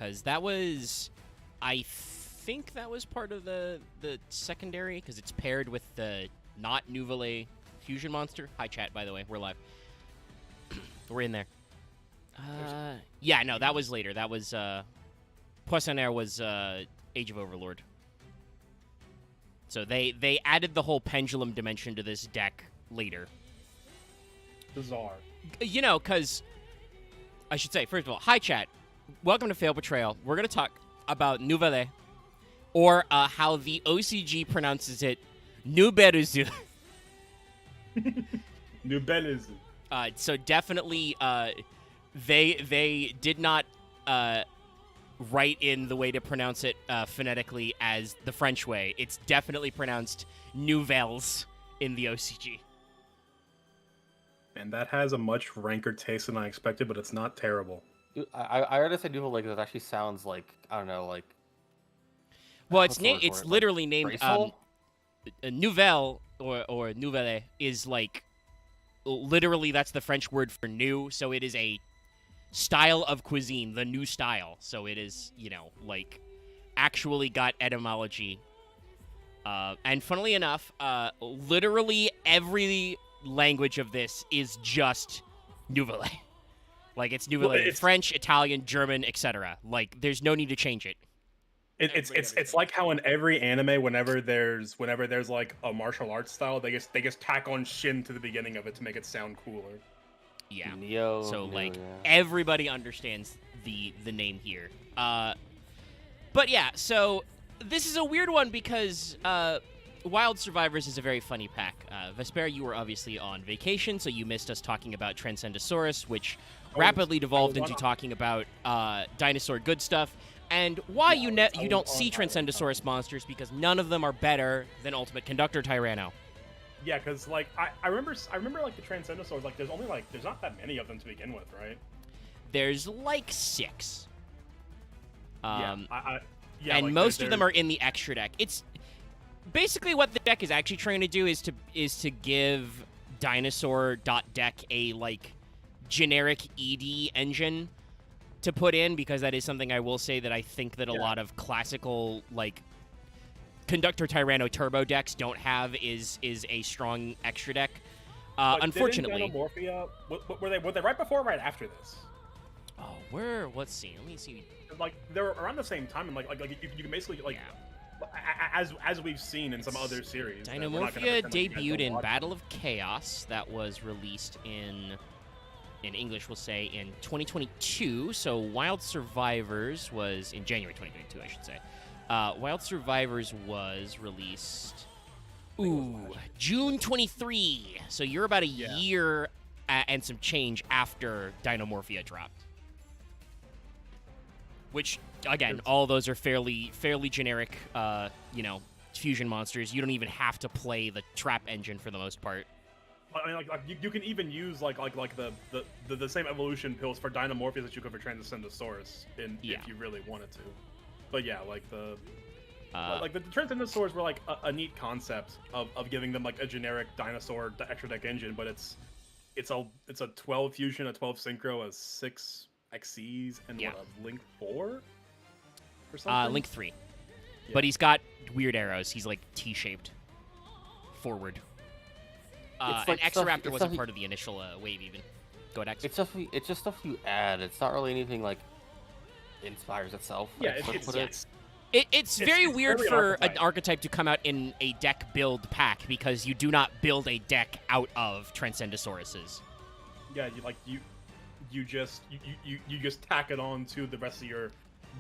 because that was, I think that was part of the secondary, because it's paired with the not Nouvelle fusion monster. Hi, chat, by the way. We're live. We're in there. Yeah, no, that was later. That was, Poissonnaire was Age of Overlord. So they added the whole pendulum dimension to this deck later. Bizarre. You know, because, I should say, first of all, hi, chat. Welcome to Fail Portrayal. We're going to talk about Nouvelle, or how the OCG pronounces it, Nouberizu. Nouberizu. So definitely, they did not write in the way to pronounce it phonetically as the French way. It's definitely pronounced Nouvelles in the OCG. And that has a much ranker taste than I expected, but it's not terrible. I heard it say Nouvelle because it actually sounds like, I don't know, like... Well, it's literally named Nouvelle or Nouvelle is like literally that's the French word for new, so it is a style of cuisine, the new style. So it is, you know, like actually got etymology. And funnily enough, literally every language of this is just Nouvelle. Like it's Nouvelle in French, Italian, German, etc. Like there's no need to change it. It's like how in every anime, whenever there's like a martial arts style, they just tack on Shin to the beginning of it to make it sound cooler. Yeah. Neo, so like yeah. everybody understands the name here. But yeah, so this is a weird one because Wild Survivors is a very funny pack. Vesper, you were obviously on vacation, so you missed us talking about Transcendosaurus, which rapidly devolved into talking about dinosaur good stuff. And why you don't see Transcendosaurus monsters because none of them are better than Ultimate Conductor Tyranno. Yeah, because like I remember like the Transcendosaurs, like there's not that many of them to begin with, right? There's like 6. And like most of them are in the extra deck. It's basically what the deck is actually trying to do is to give Dinosaur.deck a like generic ED engine to put in, because that is something I will say that I think that a lot of classical like Conductor Tyranno turbo decks don't have is a strong extra deck. Unfortunately, Dinamorphia, were they right before or right after this? Oh, let's see. Let me see. Like they're around the same time, and like you can basically like as we've seen in some other series. Dinamorphia debuted in Battle of Chaos, that was released in English, we'll say, in 2022. So Wild Survivors was in January 2022, I should say. Wild Survivors was released, June 23. So you're about a year and some change after Dinamorphia dropped. Which, again, all those are fairly generic, fusion monsters. You don't even have to play the trap engine for the most part. I mean, like you can even use like the same evolution pills for Dinamorphia that you could for Transcendosaurus if you really wanted to. But yeah, like the Transcendosaurs were like a neat concept of giving them like a generic dinosaur extra deck engine, but it's a 12 fusion, a 12 synchro, a 6 XCs, and what, a Link 4 or something? Link 3. Yeah. But he's got weird arrows. He's like T-shaped forward. Like and Exoraptor wasn't part of the initial wave even. Go ahead, X. It's just stuff you add. It's not really anything like inspires itself. Yeah, it's very weird for an archetype to come out in a deck build pack because you do not build a deck out of Transcendosauruses. Yeah, you just tack it on to the rest of your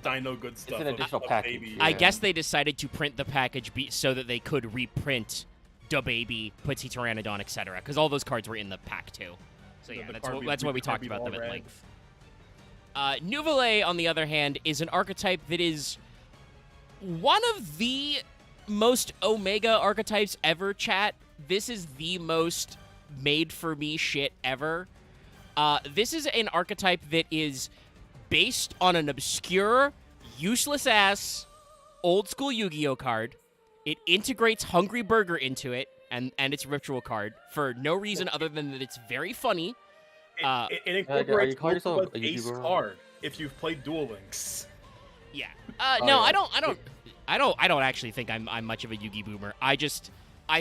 Dino good stuff. It's an additional package. Baby. I guess they decided to print the package so that they could reprint Da Baby, Putzi Pteranodon, etc. Because all those cards were in the pack too. So yeah, that's why we talked about them at length. Nouvelle, on the other hand, is an archetype that is one of the most Omega archetypes ever, chat. This is the most made-for-me shit ever. This is an archetype that is based on an obscure, useless-ass, old-school Yu-Gi-Oh card. It integrates Hungry Burger into it, and its ritual card, for no reason other than that it's very funny. It incorporates Ace card if you've played Duel Links. Yeah. No, I don't actually think I'm much of a Yu-Gi boomer. I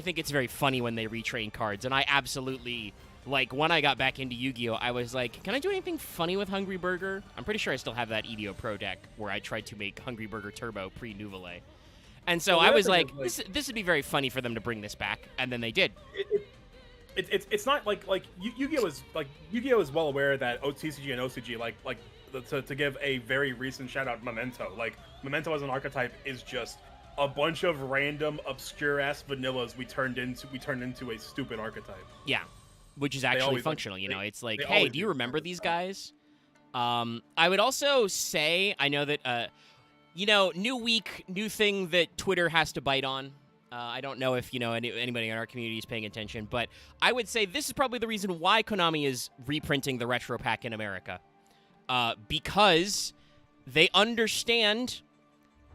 think it's very funny when they retrain cards, and I absolutely, like, when I got back into Yu-Gi-Oh, I was like, can I do anything funny with Hungry Burger? I'm pretty sure I still have that EDO Pro deck where I tried to make Hungry Burger Turbo pre-Nouvelle. And so I was like, this would be very funny for them to bring this back, and then they did. It's not like Yu-Gi-Oh is well aware that TCG and OCG to give a very recent shout out, Memento. Like, Memento as an archetype is just a bunch of random obscure ass vanillas we turned into a stupid archetype. Yeah, which is actually functional. It's like, hey, do you remember these guys? I would also say, I know that new week, new thing that Twitter has to bite on. I don't know if anybody in our community is paying attention, but I would say this is probably the reason why Konami is reprinting the Retro Pack in America, because they understand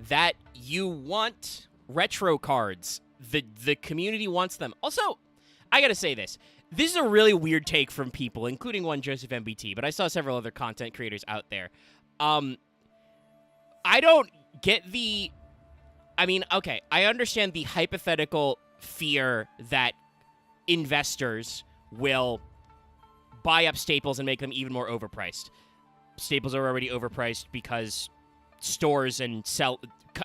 that you want retro cards. The community wants them. Also, I gotta say this. This is a really weird take from people, including one Joseph MBT, but I saw several other content creators out there. I don't get the... I mean, okay, I understand the hypothetical fear that investors will buy up staples and make them even more overpriced. Staples are already overpriced because stores and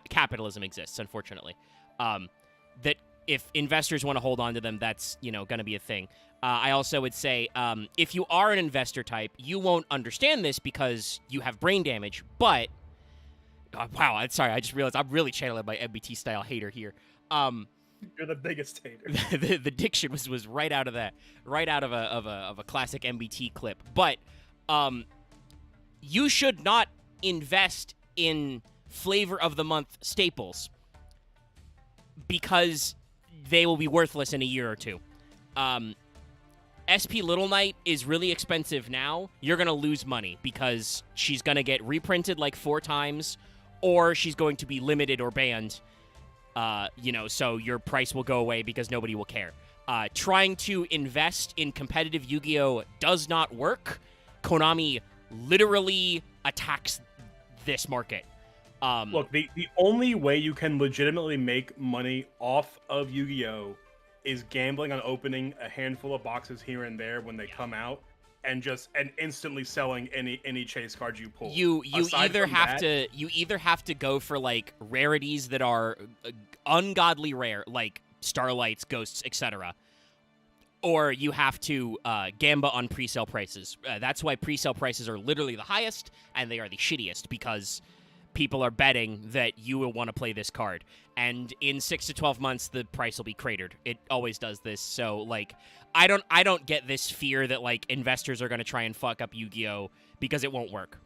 capitalism exists, unfortunately. That if investors want to hold on to them, that's, going to be a thing. I also would say, if you are an investor type, you won't understand this because you have brain damage, but... wow, I'm sorry, I just realized I'm really channeling my MBT-style hater here. You're the biggest hater. the diction was right out of that, right out of a classic MBT clip. But you should not invest in flavor of the month staples because they will be worthless in a year or two. SP Little Knight is really expensive now. You're going to lose money because she's going to get reprinted like 4 times, or she's going to be limited or banned, so your price will go away because nobody will care. Trying to invest in competitive Yu-Gi-Oh! Does not work. Konami literally attacks this market. Look, the only way you can legitimately make money off of Yu-Gi-Oh! Is gambling on opening a handful of boxes here and there when they come out, and instantly selling any chase cards you pull. You either have to go for like rarities that are ungodly rare, like Starlights, Ghosts, etc., or you have to gamba on pre-sale prices. That's why pre-sale prices are literally the highest, and they are the shittiest because people are betting that you will want to play this card. And in 6 to 12 months, the price will be cratered. It always does this. So, like, I don't get this fear that, like, investors are going to try and fuck up Yu-Gi-Oh! Because it won't work.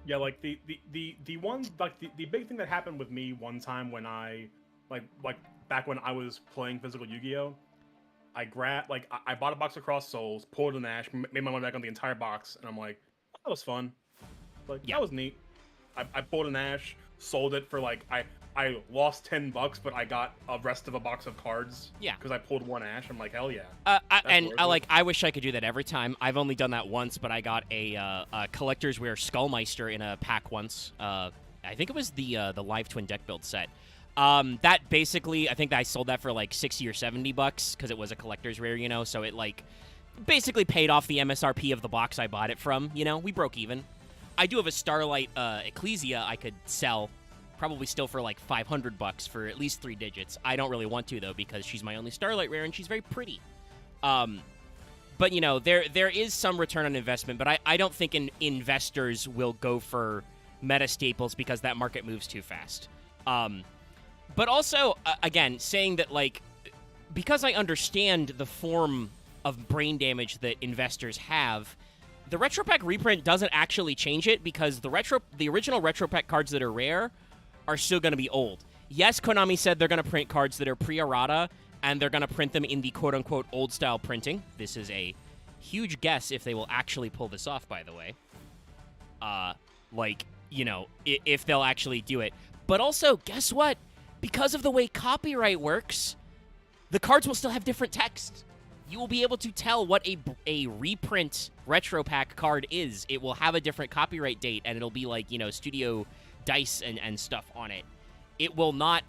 Yeah, like, the one, like, the big thing that happened with me one time when I, like back when I was playing physical Yu-Gi-Oh! I bought a box of Cross Souls, pulled an Ash, made my money back on the entire box, and I'm like, that was fun. Like, that was neat. I pulled an Ash, sold it for like I lost $10, but I got a rest of a box of cards. Yeah, because I pulled one Ash. I'm like, hell yeah. I wish I could do that every time. I've only done that once, but I got a collector's rare Skullmeister in a pack once. I think it was the Live Twin deck build set. That basically, I think I sold that for like $60 or $70 because it was a collector's rare, so it like basically paid off the MSRP of the box I bought it from. We broke even. I do have a Starlight Ecclesia I could sell, probably still for like $500 for at least 3 digits. I don't really want to, though, because she's my only Starlight rare, and she's very pretty. But, there is some return on investment, but I don't think investors will go for meta staples because that market moves too fast. But also, again, saying that, like, because I understand the form of brain damage that investors have, the Retro Pack reprint doesn't actually change it because the original Retro Pack cards that are rare are still going to be old. Yes, Konami said they're going to print cards that are pre-errata, and they're going to print them in the quote-unquote old-style printing. This is a huge guess if they will actually pull this off, by the way. If they'll actually do it. But also, guess what? Because of the way copyright works, the cards will still have different text. You will be able to tell what a reprint Retro Pack card is. It will have a different copyright date, and it'll be like, Studio dice and stuff on it, it will not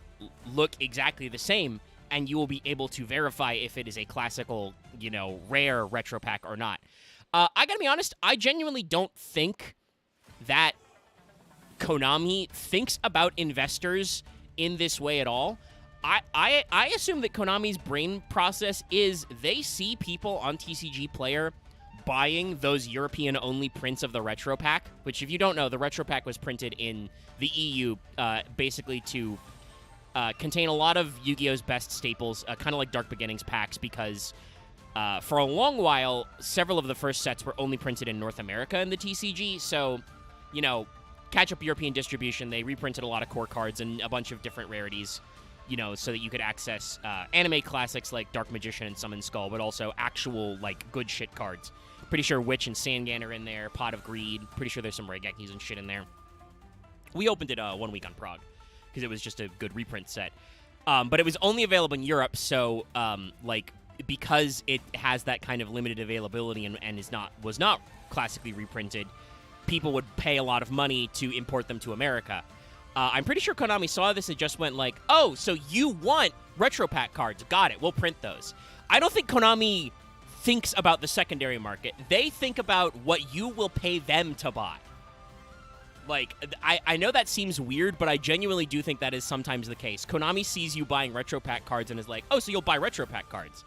look exactly the same, and you will be able to verify if it is a classical, rare retro pack or not. I gotta be honest, I genuinely don't think that Konami thinks about investors in this way at all. I assume that Konami's brain process is they see people on TCG Player buying those European-only prints of the Retro Pack, which, if you don't know, the Retro Pack was printed in the EU basically to contain a lot of Yu-Gi-Oh's best staples, kind of like Dark Beginnings packs, because for a long while, several of the first sets were only printed in North America in the TCG, so, catch up European distribution, they reprinted a lot of core cards and a bunch of different rarities, so that you could access anime classics like Dark Magician and Summon Skull, but also actual, good shit cards. Pretty sure Witch and Sangan are in there, Pot of Greed, pretty sure there's some Regekis and shit in there. We opened it 1 week on Prague, because it was just a good reprint set. But it was only available in Europe, so, because it has that kind of limited availability and was not classically reprinted, people would pay a lot of money to import them to America. I'm pretty sure Konami saw this and just went like, oh, so you want Retro Pack cards. Got it. We'll print those. I don't think Konami thinks about the secondary market. They think about what you will pay them to buy. I know that seems weird, but I genuinely do think that is sometimes the case. Konami sees you buying Retro Pack cards and is like, oh, so you'll buy Retro Pack cards.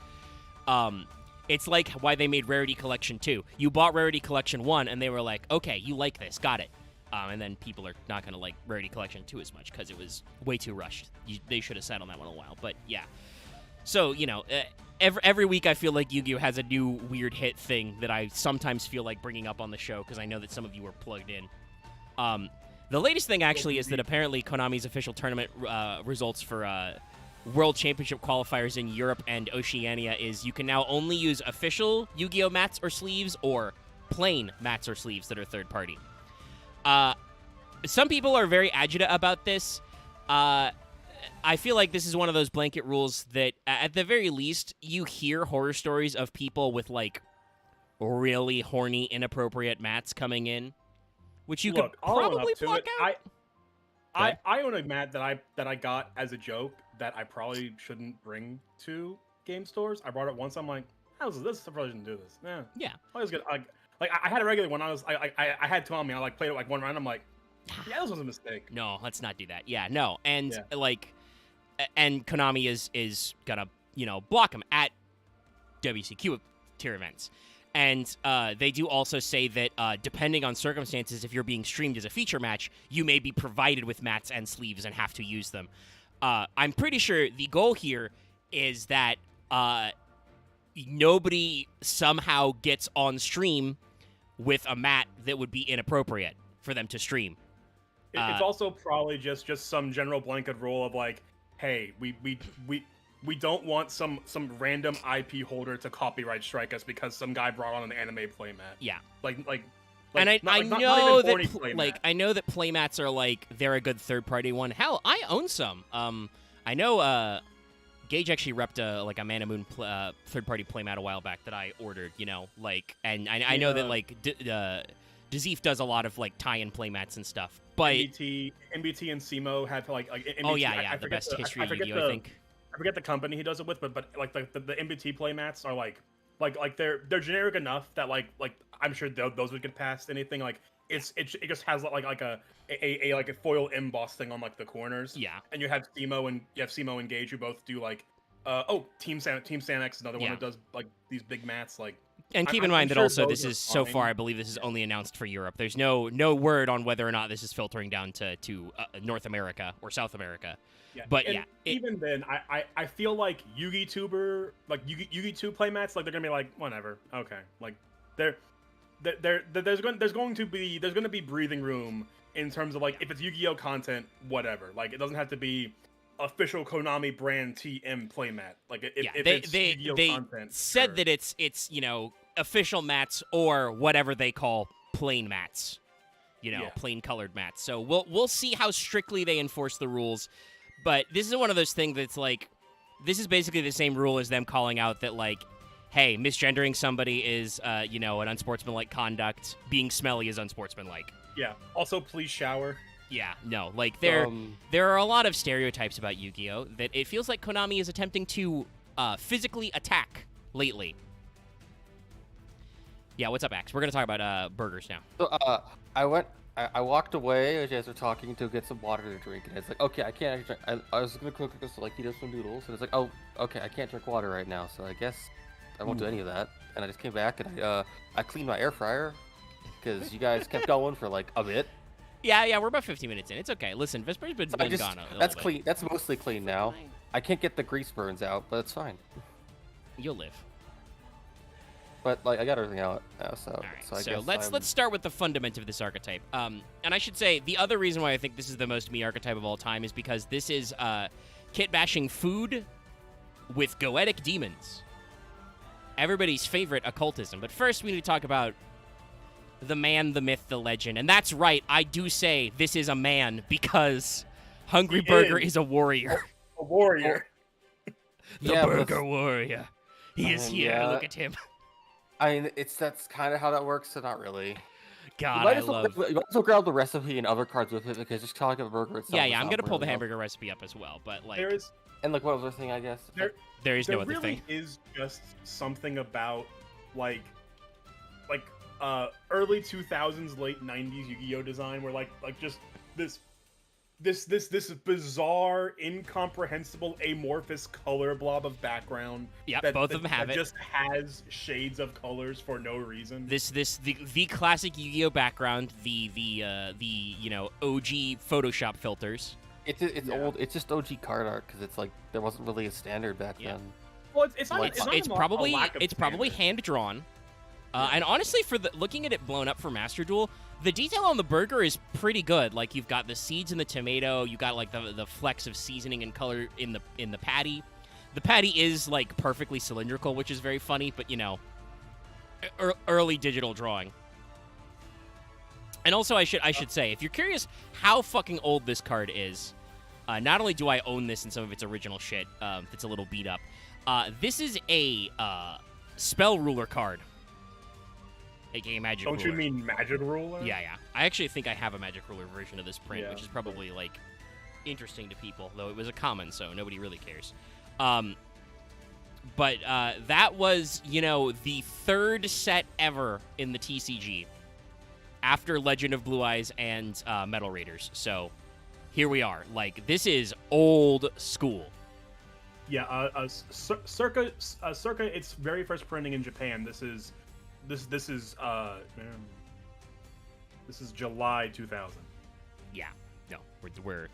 It's like why they made Rarity Collection 2. You bought Rarity Collection 1, and they were like, okay, you like this, got it. And then people are not going to like Rarity Collection 2 as much because it was way too rushed. They should have sat on that one a while, but yeah. So, every week I feel like Yu-Gi-Oh! Has a new weird hit thing that I sometimes feel like bringing up on the show because I know that some of you are plugged in. The latest thing, actually, is that apparently Konami's official tournament results for World Championship qualifiers in Europe and Oceania is you can now only use official Yu-Gi-Oh! Mats or sleeves or plain mats or sleeves that are third-party. Some people are very agita about this. I feel like this is one of those blanket rules that, at the very least, you hear horror stories of people with, really horny, inappropriate mats coming in, which you could probably block out. I own a mat that I got as a joke that I probably shouldn't bring to game stores. I brought it once. I'm like, how's this? I probably shouldn't do this. Yeah. I was good. I had a regular one. I had two on me. I played it one round. I'm like, yeah, this was a mistake. No, let's not do that. Yeah, no, and and Konami is gonna block them at WCQ tier events, and they do also say that depending on circumstances, if you're being streamed as a feature match, you may be provided with mats and sleeves and have to use them. I'm pretty sure the goal here is that nobody somehow gets on stream with a mat that would be inappropriate for them to stream. It's also probably just some general blanket rule of hey, we don't want some random IP holder to copyright strike us because some guy brought on an anime playmat. Yeah. And I know that I know that playmats are they're a good third-party one. Hell, I own some. I know Gage actually repped a Man of Moon third-party playmat a while back that I ordered, and I know that Dazif does a lot of tie-in playmats and stuff. But MBT and SEMO have MBT, oh yeah, the best history of Yu-Gi-Oh! I think. I forget the company he does it with, but the MBT playmats are they're generic enough that I'm sure those would get past anything. It just has a foil emboss thing on the corners. Yeah. And you have SEMO and Gage who both do Team Sanex is another one that does these big mats And keep in mind that also this is so far, I believe this is only announced for Europe. There's no word on whether or not this is filtering down to North America or South America. Yeah. But even then, I feel like Yugi-Tuber, Yugi-Tube playmats, they're gonna be whatever, okay, there's going to be breathing room in terms of if it's Yu-Gi-Oh content, whatever. It doesn't have to be official Konami brand TM playmat. They said that it's official mats or whatever they call plain mats, plain colored mats. So we'll see how strictly they enforce the rules. But this is one of those things that's this is basically the same rule as them calling out that hey, misgendering somebody is an unsportsmanlike conduct. Being smelly is unsportsmanlike. Yeah. Also, please shower. Yeah, no, like there are a lot of stereotypes about Yu-Gi-Oh! That it feels like Konami is attempting to physically attack lately. Yeah, what's up, Axe? We're gonna talk about burgers now. So, I walked away as you guys were talking to get some water to drink, and it's like, okay, I can't actually drink. I was gonna cook us like some noodles, and it's like, oh, okay, I can't drink water right now, so I guess I won't do any of that. And I just came back and I cleaned my air fryer because you guys kept going for like a bit. Yeah, we're about 15 minutes in. It's okay. Listen, Vesper's been gone that's clean. That's mostly clean now. I can't get the grease burns out, but it's fine. You'll live. But like I got everything out now, so. All right, so let's start with the fundament of this archetype. And I should say the other reason why I think this is the most me archetype of all time is because this is kit bashing food with goetic demons. Everybody's favorite occultism. But first, we need to talk about the man, the myth, the legend. And that's right, I do say this is a man because Hungry Burger is a warrior. A warrior. The Burger Warrior. He is here. Yeah. Look at him. I mean, that's kind of how that works, so not really. God, you might as well grab the recipe and other cards with it, because just talking about burger itself. Yeah, I'm gonna pull the hamburger recipe up as well, but like and like what other thing, I guess. There is no other thing. There really is just something about like early 2000s, late 90s Yu-Gi-Oh design where like just this bizarre, incomprehensible, amorphous color blob of background. Yeah, both of them have it. Just has shades of colors for no reason. The classic Yu-Gi-Oh background, the OG Photoshop filters. It's old. It's just OG card art because it's like there wasn't really a standard back then. Well, it's probably hand drawn. And honestly, looking at it blown up for Master Duel, the detail on the burger is pretty good. Like you've got the seeds in the tomato, you got like the flecks of seasoning and color in the patty. The patty is like perfectly cylindrical, which is very funny, but early digital drawing. And also, I should say, if you're curious how fucking old this card is, not only do I own this in some of its original shit, that's a little beat up. This is a spell ruler card. AKA Magic Ruler. Don't you mean Magic Ruler? Yeah. I actually think I have a Magic Ruler version of this print, which is probably, like, interesting to people, though it was a common, so nobody really cares. But that was, the third set ever in the TCG after Legend of Blue Eyes and Metal Raiders. So here we are. Like, this is old school. Yeah, circa its very first printing in Japan. This is July 2000. Yeah, no, we're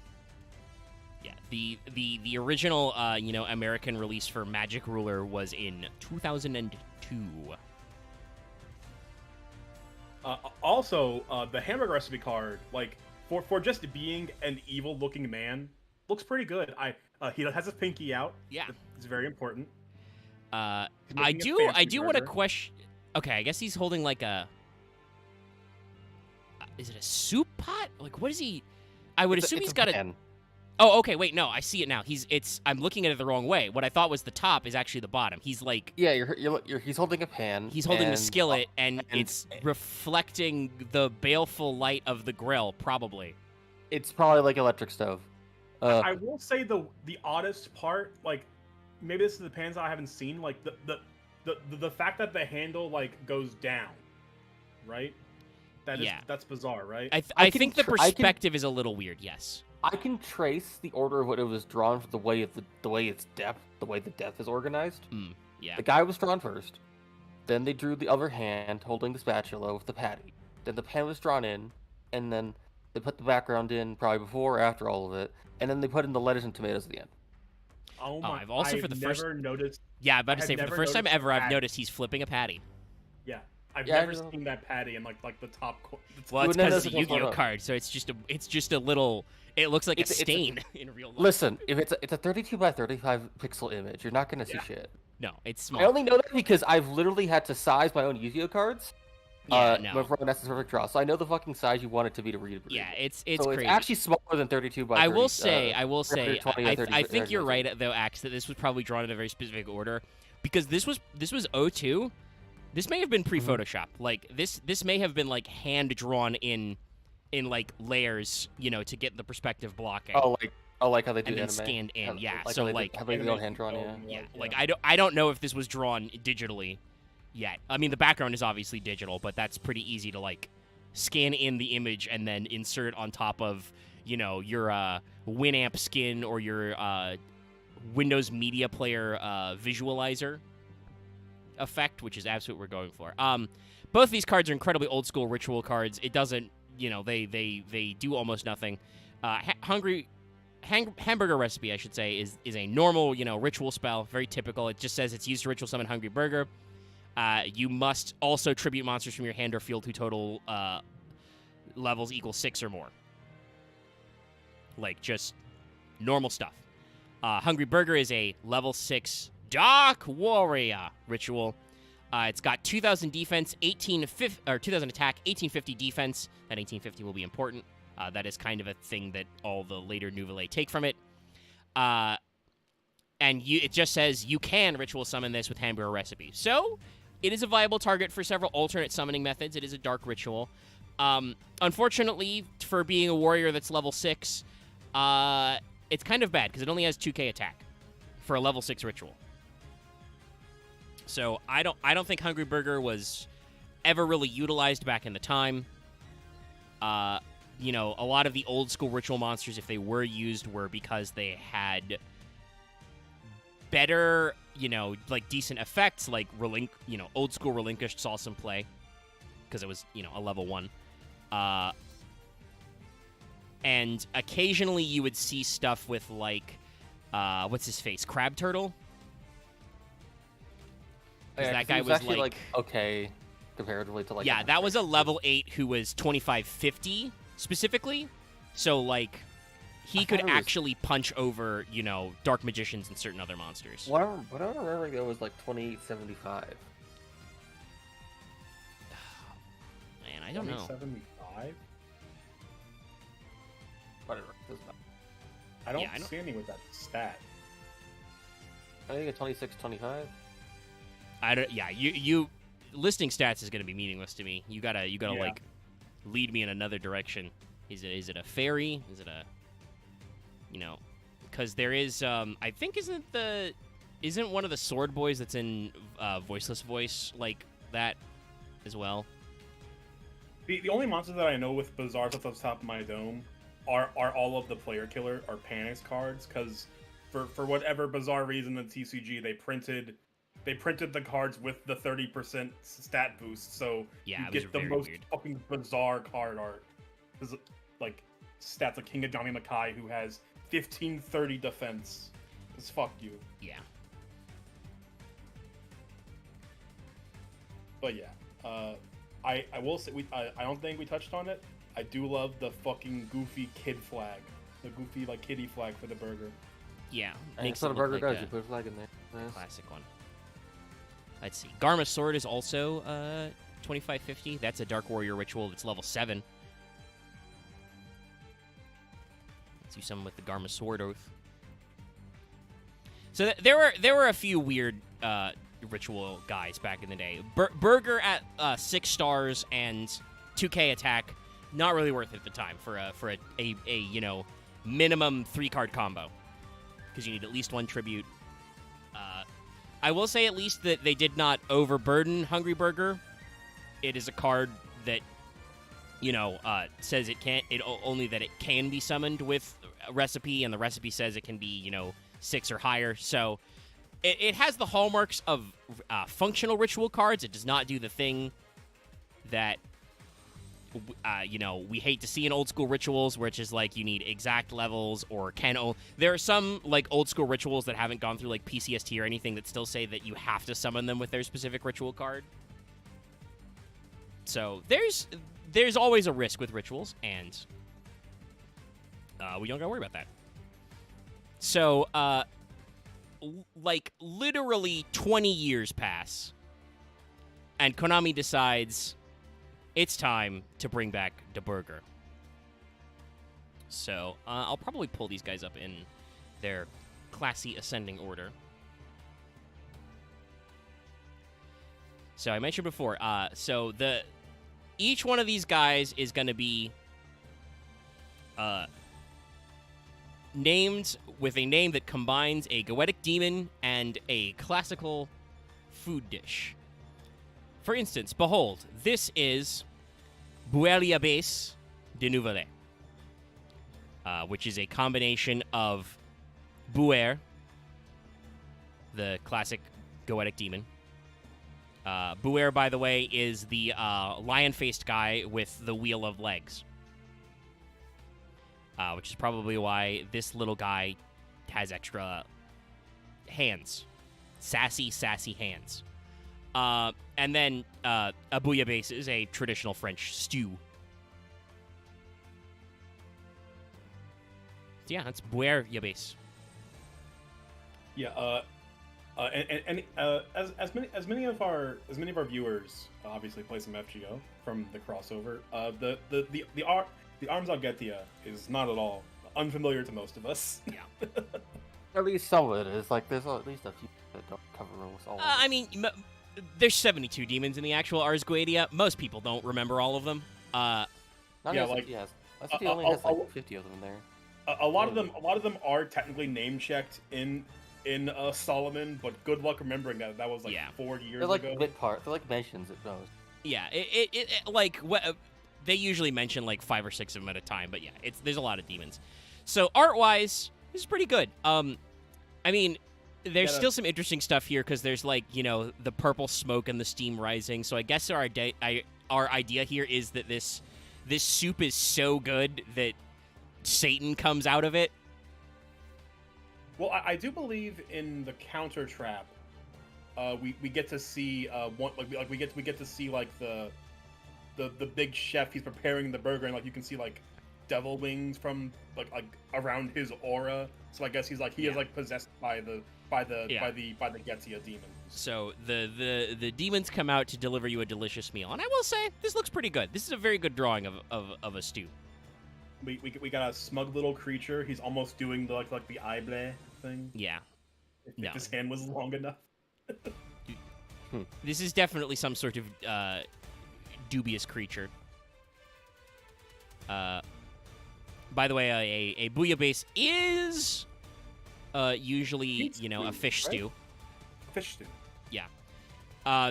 yeah. The original American release for Magic Ruler was in 2002. Also, the hamburger recipe card, like for just being an evil-looking man, looks pretty good. He has his pinky out. Yeah, it's very important. I do want to question. Okay, I guess he's holding like a. Is it a soup pot? Like, what is he? I would assume he's got a. Oh, okay. Wait, no, I see it now. I'm looking at it the wrong way. What I thought was the top is actually the bottom. He's like. Yeah, he's holding a pan. He's holding the skillet, and it's reflecting the baleful light of the grill, probably. It's probably like electric stove. I will say the oddest part, like, maybe this is the pans I haven't seen, like the fact that the handle like goes down, right? That's bizarre, right? I think the perspective is a little weird. Yes, I can trace the order of what it was drawn for the way the depth is organized. Yeah, the guy was drawn first, then they drew the other hand holding the spatula with the patty. Then the pan was drawn in, and then they put the background in probably before or after all of it, and then they put in the lettuce and tomatoes at the end. Oh my! I've also never noticed. Yeah, I'm about to say, for the first time ever, I've noticed he's flipping a patty. Yeah, I've never seen that patty in like the top. Well, it's because it's a Yu-Gi-Oh card, so it's just a little. It looks like a stain in real life. Listen, if it's a 32 by 35 pixel image, you're not gonna see shit. No, it's small. I only know that because I've literally had to size my own Yu-Gi-Oh cards. No. That's the perfect draw. So I know the fucking size you want it to be to read it. Yeah, it's so crazy. It's actually smaller than 32 by 30. I will say, I think you're right though, Axe, that this was probably drawn in a very specific order, because this was 02. This may have been pre-Photoshop. Like this may have been like hand drawn in in like layers, to get the perspective blocking. Like how they do and then anime. scanned in, yeah. Like so how they do hand drawn, yeah. Like I don't know if this was drawn digitally yet. I mean, the background is obviously digital, but that's pretty easy to like scan in the image and then insert on top of your Winamp skin or your Windows Media Player visualizer effect, which is absolutely what we're going for. Both of these cards are incredibly old school ritual cards. It doesn't, they do almost nothing. Hamburger Recipe, I should say, is a normal, ritual spell, very typical. It just says it's used to ritual summon Hungry Burger. You must also tribute monsters from your hand or field who total levels equal 6 or more. Like, just normal stuff. Hungry Burger is a level 6 Dark Warrior ritual. It's got 2,000 defense, 2,000 attack, 1850 defense. That 1850 will be important. That is kind of a thing that all the later Nouvelle take from it. And it just says you can ritual summon this with Hamburger Recipe. So, it is a viable target for several alternate summoning methods. It is a dark ritual. Unfortunately, for being a warrior that's level 6, it's kind of bad because it only has 2k attack for a level 6 ritual. So I don't think Hungry Burger was ever really utilized back in the time. A lot of the old school ritual monsters, if they were used, were because they had better, like decent effects, like old school Relinquished saw some play because it was, a level 1. And occasionally you would see stuff with like, what's his face, Crab Turtle. Yeah, that guy was actually like okay comparatively to like. Yeah, that was a level 8 who was 2550 specifically. So like, he could actually punch over, Dark Magicians and certain other monsters. What I remember that was like 2075. Man, I don't know. 2075. Whatever. I don't see any with that stat. I think it's 2625. I don't. Yeah, you listing stats is gonna be meaningless to me. You gotta like lead me in another direction. Is it a fairy? Is it a because there is I think isn't one of the sword boys that's in Voiceless Voice like that as well? The only monsters that I know with Bazaars off the top of my dome are all of the player killer or Panics cards, because for whatever bizarre reason in TCG they printed the cards with the 30% stat boost, so you get the most fucking bizarre card art. Like stats like King of Johnny Makai, who has 1530 defense. Just fuck you. Yeah. But yeah, I will say I don't think we touched on it. I do love the fucking goofy kid flag, the goofy like kiddie flag for the burger. Yeah, makes what a burger does. You put a flag in there. Nice. Classic one. Let's see. Garma Sword is also 2550. That's a Dark Warrior ritual. That's level 7. Let's do something with the Garma Sword Oath. So there were a few weird ritual guys back in the day. Burger at 6 stars and 2k attack, not really worth it at the time for a minimum 3-card combo, because you need at least 1 tribute. I will say at least that they did not overburden Hungry Burger. It is a card that, says only that it can be summoned with a recipe, and the recipe says it can be, 6 or higher. So it has the hallmarks of functional ritual cards. It does not do the thing that, we hate to see in old school rituals, where it's just like you need exact levels or there are some like old school rituals that haven't gone through like PCST or anything that still say that you have to summon them with their specific ritual card. So there's always a risk with rituals, and we don't gotta worry about that. So like literally 20 years pass, and Konami decides it's time to bring back the burger. So I'll probably pull these guys up in their classy ascending order. So I mentioned before, so each one of these guys is going to be named with a name that combines a goetic demon and a classical food dish. For instance, behold, this is Bouillabaisse de Nouvelet, which is a combination of Bouer, the classic goetic demon. Bouer, by the way, is the lion-faced guy with the wheel of legs, which is probably why this little guy has extra hands. Sassy hands. And then a bouillabaisse is a traditional French stew. So yeah, that's bouillabaisse. Yeah, and as many of our viewers obviously play some FGO from the crossover, the Arms Algetia is not at all unfamiliar to most of us. Yeah. At least some of it is. Like, there's at least a few that don't cover almost all of it. I mean, there's 72 demons in the actual Ars Goetia. Most people don't remember all of them. Not yeah, like SFT only has like 50 of them in there. A lot of them are technically name checked in Solomon, but good luck remembering that was like 4 years They're like ago. They're like mentions at most. Yeah, it like they usually mention like 5 or 6 of them at a time, but yeah, there's a lot of demons. So art-wise, this is pretty good. I mean, there's still some interesting stuff here because there's like, you know, the purple smoke and the steam rising. So I guess our idea here is that this soup is so good that Satan comes out of it. Well, I do believe in the counter trap. We get to see we get to see like the big chef. He's preparing the burger, and like you can see like devil wings from like around his aura. So I guess he is like possessed by the Getia demon. So the demons come out to deliver you a delicious meal, and I will say this looks pretty good. This is a very good drawing of a stew. We got a smug little creature. He's almost doing the like the eyeball thing. Yeah. If his hand was long enough. This is definitely some sort of dubious creature. By the way, a bouillabaisse is usually, a fish stew. Fish stew. Yeah.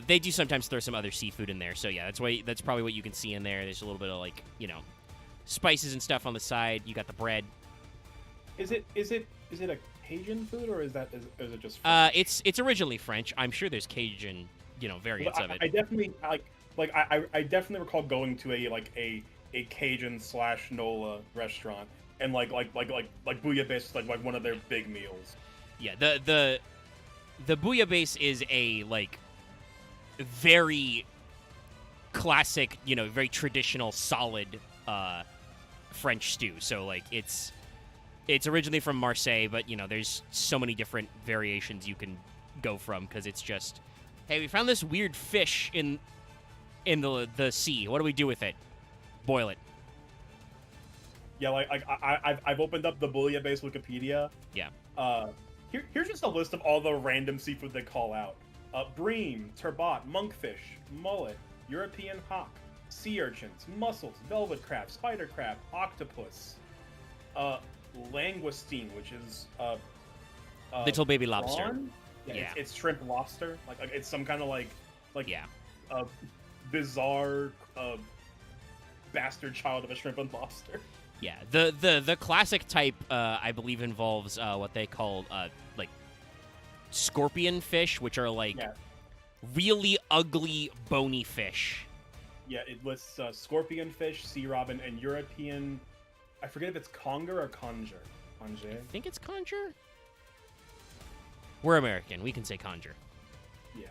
They do sometimes throw some other seafood in there, so yeah, that's probably what you can see in there. There's a little bit of like, spices and stuff on the side. You got the bread. Is it a Cajun food, or is it just French? It's originally French. I'm sure there's Cajun, variants of it. I definitely I definitely recall going to a Cajun / NOLA restaurant, and like bouillabaisse is like one of their big meals. Yeah, the bouillabaisse is a like very classic, very traditional solid French stew. So like it's originally from Marseille, but there's so many different variations you can go from, because it's just, hey, we found this weird fish in the sea. What do we do with it? Boil it. Yeah, like I've opened up the bouillabaisse Wikipedia. Yeah. Here's just a list of all the random seafood they call out: bream, turbot, monkfish, mullet, European hawk, sea urchins, mussels, velvet crab, spider crab, octopus, langoustine, which is little baby lobster. Prawn? Yeah. It's shrimp lobster. Like it's some kind of like bizarre bastard child of a shrimp and lobster. Yeah, the classic type, I believe, involves what they call like scorpion fish, which are like really ugly, bony fish. Yeah, it lists scorpion fish, sea robin, and European. I forget if it's conger or conjure. I think it's conjure. We're American. We can say conjure. Yeah.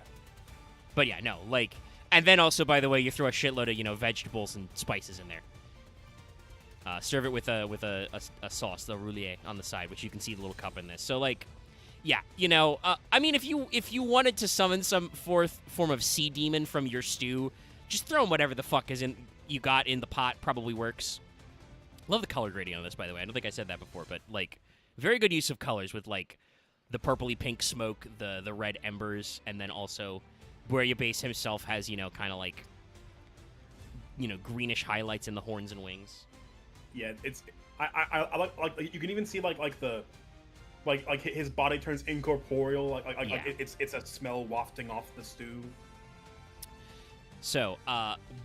But yeah, no, like, and then also, by the way, you throw a shitload of vegetables and spices in there. Serve it with a sauce, the roulier, on the side, which you can see the little cup in this. So like, yeah, I mean, if you wanted to summon some fourth form of sea demon from your stew, just throw in whatever the fuck you got in the pot. Probably works. Love the color gradient on this, by the way. I don't think I said that before, but like, very good use of colors with like the purpley pink smoke, the red embers, and then also Bouillabaisse himself has kind of like greenish highlights in the horns and wings. Yeah, I like you can even see like the like his body turns incorporeal, like it's a smell wafting off the stew. So,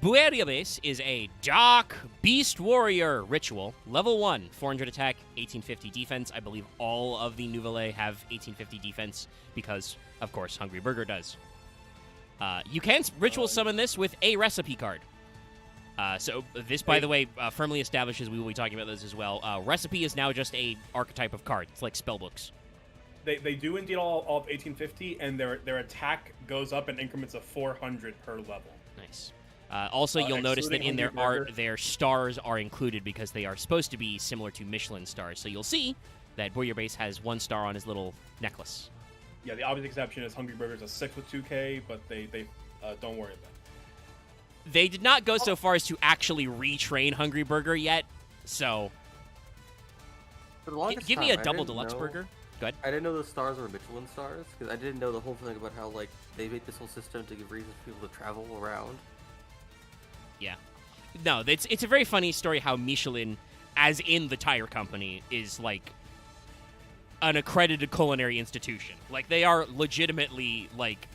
Bueria Base is a Dark Beast Warrior ritual. Level 1, 400 attack, 1850 defense. I believe all of the Nouvelle have 1850 defense because, of course, Hungry Burger does. You can ritual summon this with a recipe card. So this, by the way, firmly establishes, we will be talking about this as well. Recipe is now just a archetype of card. It's like spellbooks. They do indeed all of 1850, and their attack goes up in increments of 400 per level. Nice. Also, you'll notice that in their art, their stars are included because they are supposed to be similar to Michelin stars. So you'll see that Warrior Base has 1 star on his little necklace. Yeah, the obvious exception is Hungry Burger's a 6 with 2K, but they don't worry about it. They did not go so far as to actually retrain Hungry Burger yet, so give me a double deluxe burger. Go ahead. I didn't know the stars were Michelin stars, because I didn't know the whole thing about how, like, they made this whole system to give reasons for people to travel around. Yeah. No, it's a very funny story how Michelin, as in the tire company, is, like, an accredited culinary institution. Like, they are legitimately, like,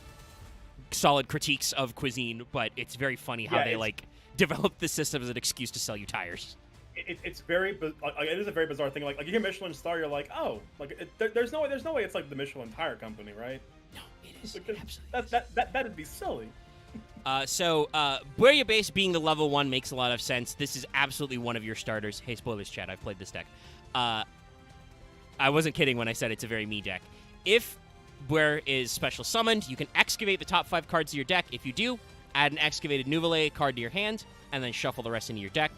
solid critiques of cuisine, but it's very funny how they, like, develop the system as an excuse to sell you tires. It's very, it is a very bizarre thing. Like you hear Michelin star, you're like, oh, like there's no way it's like the Michelin tire company, right? No, it is. Like, it absolutely that'd be silly. So Bueria Base being the level 1 makes a lot of sense. This is absolutely one of your starters. Hey, spoilers, chat. I've played this deck. I wasn't kidding when I said it's a very me deck. If Buer is special summoned, you can excavate the top 5 cards of your deck. If you do, add an excavated Nouvelle card to your hand, and then shuffle the rest into your deck.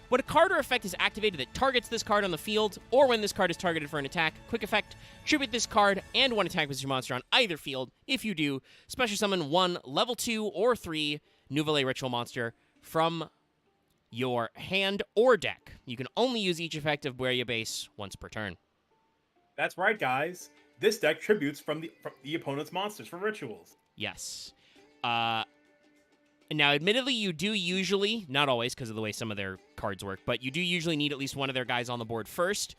When a card or effect is activated that targets this card on the field, or when this card is targeted for an attack, quick effect, tribute this card and 1 attack with your monster on either field. If you do, special summon 1 level 2 or 3 Nouvelle Ritual monster from your hand or deck. You can only use each effect of Bueria Base once per turn. That's right, guys. This deck tributes from the opponent's monsters for rituals. Yes. Now, admittedly, you do usually, not always because of the way some of their cards work, but you do usually need at least one of their guys on the board first.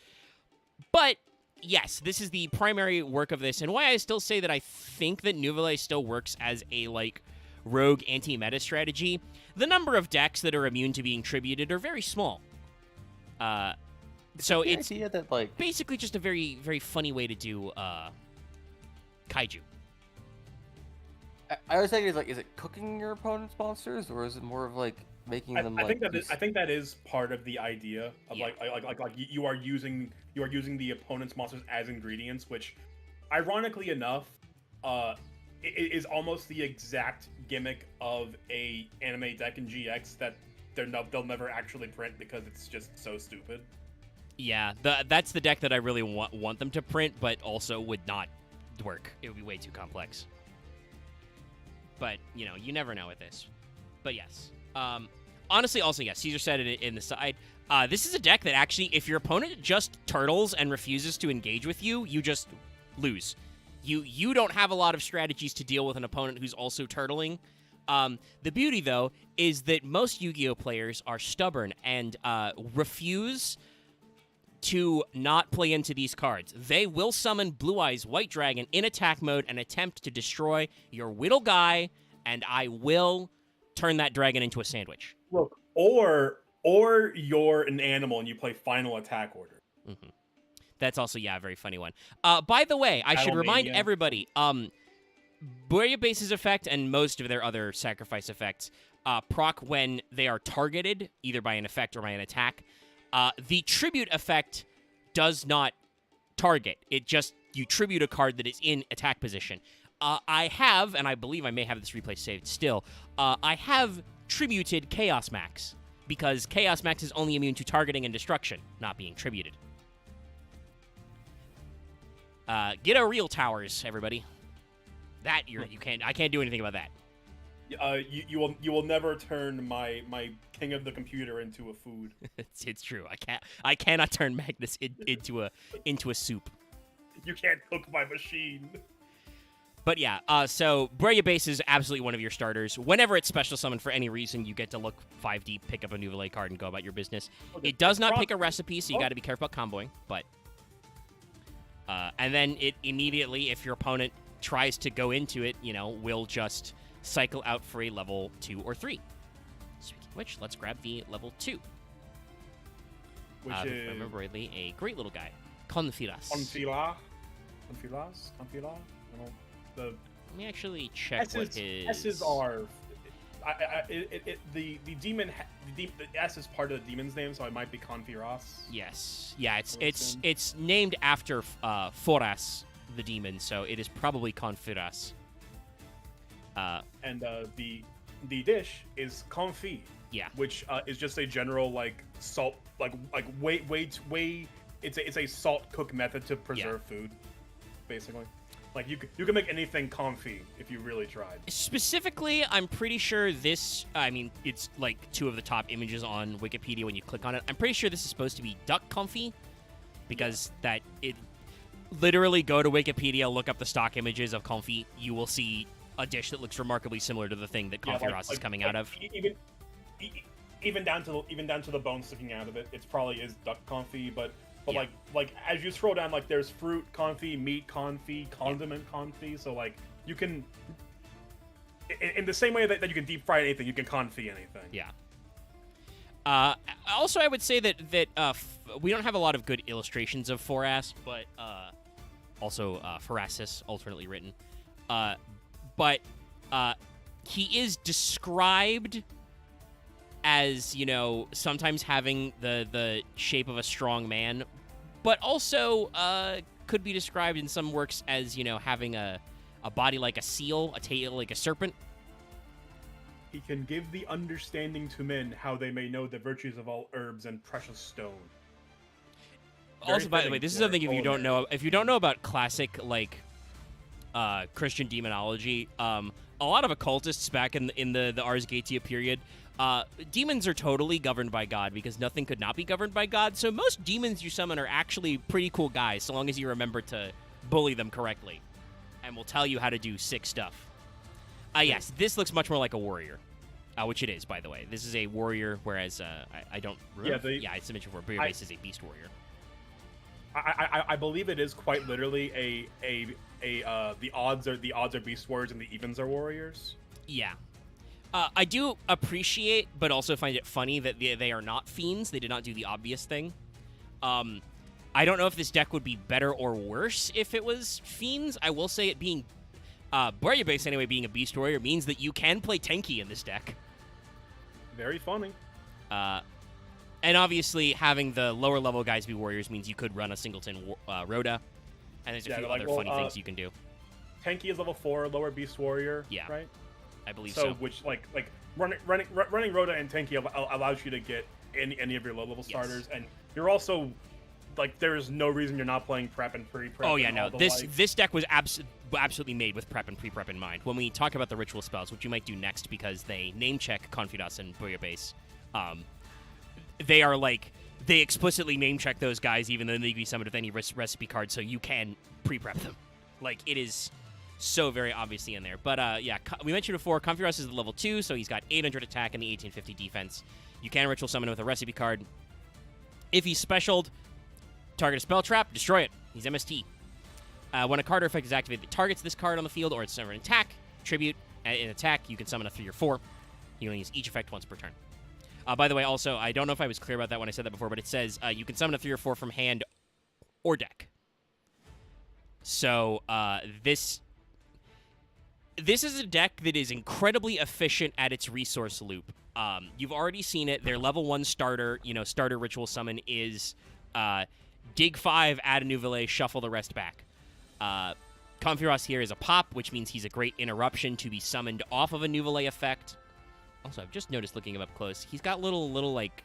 But, yes, this is the primary work of this, and why I still say that I think that Nouvelle still works as a, like, rogue anti-meta strategy. The number of decks that are immune to being tributed are very small. So it's that, like, basically just a very, very funny way to do Kaiju. I was thinking, is it cooking your opponent's monsters, or is it more of like making them? I think that is part of the idea of like you are using the opponent's monsters as ingredients, which, ironically enough, is almost the exact gimmick of a anime deck in GX that they'll never actually print because it's just so stupid. Yeah, that's the deck that I really want them to print, but also would not work. It would be way too complex. But, you know, you never know with this. But yes. Honestly, also, yes, Caesar said it in the side. This is a deck that actually, if your opponent just turtles and refuses to engage with you, you just lose. You don't have a lot of strategies to deal with an opponent who's also turtling. The beauty, though, is that most Yu-Gi-Oh! Players are stubborn and refuse to not play into these cards. They will summon Blue Eyes White Dragon in attack mode and attempt to destroy your Whittle guy, and I will turn that dragon into a sandwich. Look, or you're an animal and you play Final Attack Order. Mm-hmm. That's also, yeah, a very funny one. By the way, I should remind everybody, Bueria Base's effect and most of their other sacrifice effects proc when they are targeted, either by an effect or by an attack. The tribute effect does not target. It just, you tribute a card that is in attack position. I have, and I believe I may have this replay saved still, I have tributed Chaos Max, because Chaos Max is only immune to targeting and destruction, not being tributed. Get a real towers, everybody. That, I can't do anything about that. You will never turn my king of the computer into a food. It's true. I cannot turn Magnus into a soup. You can't cook my machine. But yeah, so Broya Base is absolutely one of your starters. Whenever it's special summoned for any reason, you get to look 5 deep, pick up a Nouvelle card, and go about your business. Okay, it does not pick a recipe, so you got to be careful about comboing. But and then it immediately, if your opponent tries to go into it, will just cycle out for a level 2 or 3. Speaking of which, let's grab the level 2. Which is, if I remember rightly, a great little guy. Confilas. Confilas? Let me actually check what his... S's are... the demon... The S is part of the demon's name, so it might be Confiras. Yes. Yeah, it's named after Foras, the demon, so it is probably Confiras. And the dish is confit. Yeah. Which is just a general salt way. It's a salt cook method to preserve food, basically. Like you can make anything confit if you really tried. Specifically, I'm pretty sure this. I mean, it's like 2 of the top images on Wikipedia when you click on it. I'm pretty sure this is supposed to be duck confit, because literally go to Wikipedia, look up the stock images of confit. You will see a dish that looks remarkably similar to the thing that Confiras is coming out of. Even down to the bone sticking out of it, it probably is duck confit. But yeah. like as you scroll down, there's fruit confit, meat confit, condiment confit. So you can, in the same way that you can deep fry anything, you can confit anything. Yeah. Also, I would say that we don't have a lot of good illustrations of Foras, but also Forasis, alternately written. But he is described as, sometimes having the shape of a strong man, but also could be described in some works as, having a body like a seal, a tail like a serpent. He can give the understanding to men how they may know the virtues of all herbs and precious stone. Also, by the way, this is something if you don't know about classic, Christian demonology, a lot of occultists back in the Ars Goetia period, demons are totally governed by God because nothing could not be governed by God. So most demons you summon are actually pretty cool guys, so long as you remember to bully them correctly, and will tell you how to do sick stuff. Yes, this looks much more like a warrior, which it is, by the way. This is a warrior, whereas I don't. It's a mention for Broya Base is a beast warrior. I believe it is quite literally the odds are beast warriors and the evens are warriors. Yeah. I do appreciate, but also find it funny that they are not fiends. They did not do the obvious thing. I don't know if this deck would be better or worse if it was fiends. I will say it being Broya Base anyway, being a beast warrior means that you can play Tenki in this deck. Very funny. And obviously having the lower level guys be warriors means you could run a singleton Rhoda, and there's a few other funny things you can do. Tenki is level 4, lower beast warrior. Yeah, right. I believe so. Which running Rhoda and Tenki allows you to get any of your low level starters, and you're also there is no reason you're not playing prep and pre-prep. Oh yeah, no. This deck was absolutely made with prep and pre-prep in mind. When we talk about the ritual spells, which you might do next because they name check Confidas and Broya Base, they are they explicitly name check those guys even though they can be summoned with any recipe card, so you can pre-prep them. It is so very obviously in there. But yeah, we mentioned before, Confiras is level 2, so he's got 800 attack and the 1850 defense. You can ritual summon him with a recipe card. If he's specialed, target a spell trap, destroy it. He's MST. When a card or effect is activated that targets this card on the field or it's summoned an attack, tribute, in attack, you can summon a 3 or 4. You can use each effect once per turn. By the way, also, I don't know if I was clear about that when I said that before, but it says you can summon a 3 or 4 from hand or deck. So this is a deck that is incredibly efficient at its resource loop. You've already seen it. Their level 1 starter, starter ritual summon is dig 5, add a Nouvelle, shuffle the rest back. Confiras here is a pop, which means he's a great interruption to be summoned off of a Nouvelle effect. Also, I've just noticed looking him up close, he's got little like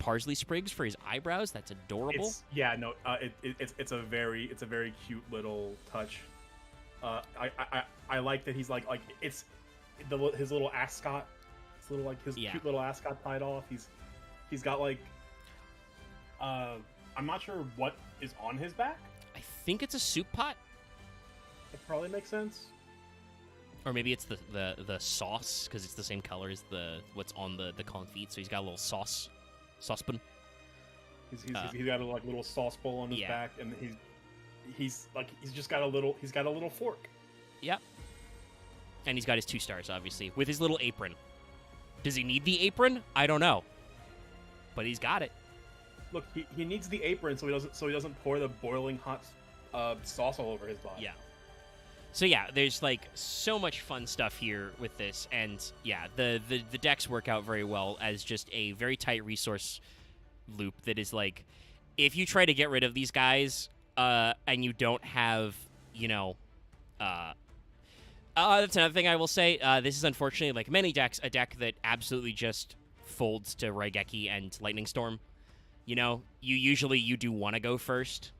parsley sprigs for his eyebrows. That's adorable. It's a very cute little touch. I like that he's it's his little ascot. It's little cute little ascot tied off. He's got I'm not sure what is on his back. I think it's a soup pot. That probably makes sense. Or maybe it's the sauce, because it's the same color as what's on the confit, so he's got a little saucepan. He's got a little sauce bowl on his back, and he's just got a little fork. Yep. And he's got his 2 stars, obviously, with his little apron. Does he need the apron? I don't know, but he's got it. Look, he needs the apron so he doesn't pour the boiling hot sauce all over his body. Yeah. So yeah, there's like so much fun stuff here with this, and yeah, the decks work out very well as just a very tight resource loop that is like, if you try to get rid of these guys, and you don't have, that's another thing I will say. This is unfortunately, like many decks, a deck that absolutely just folds to Raigeki and Lightning Storm. You usually do want to go first.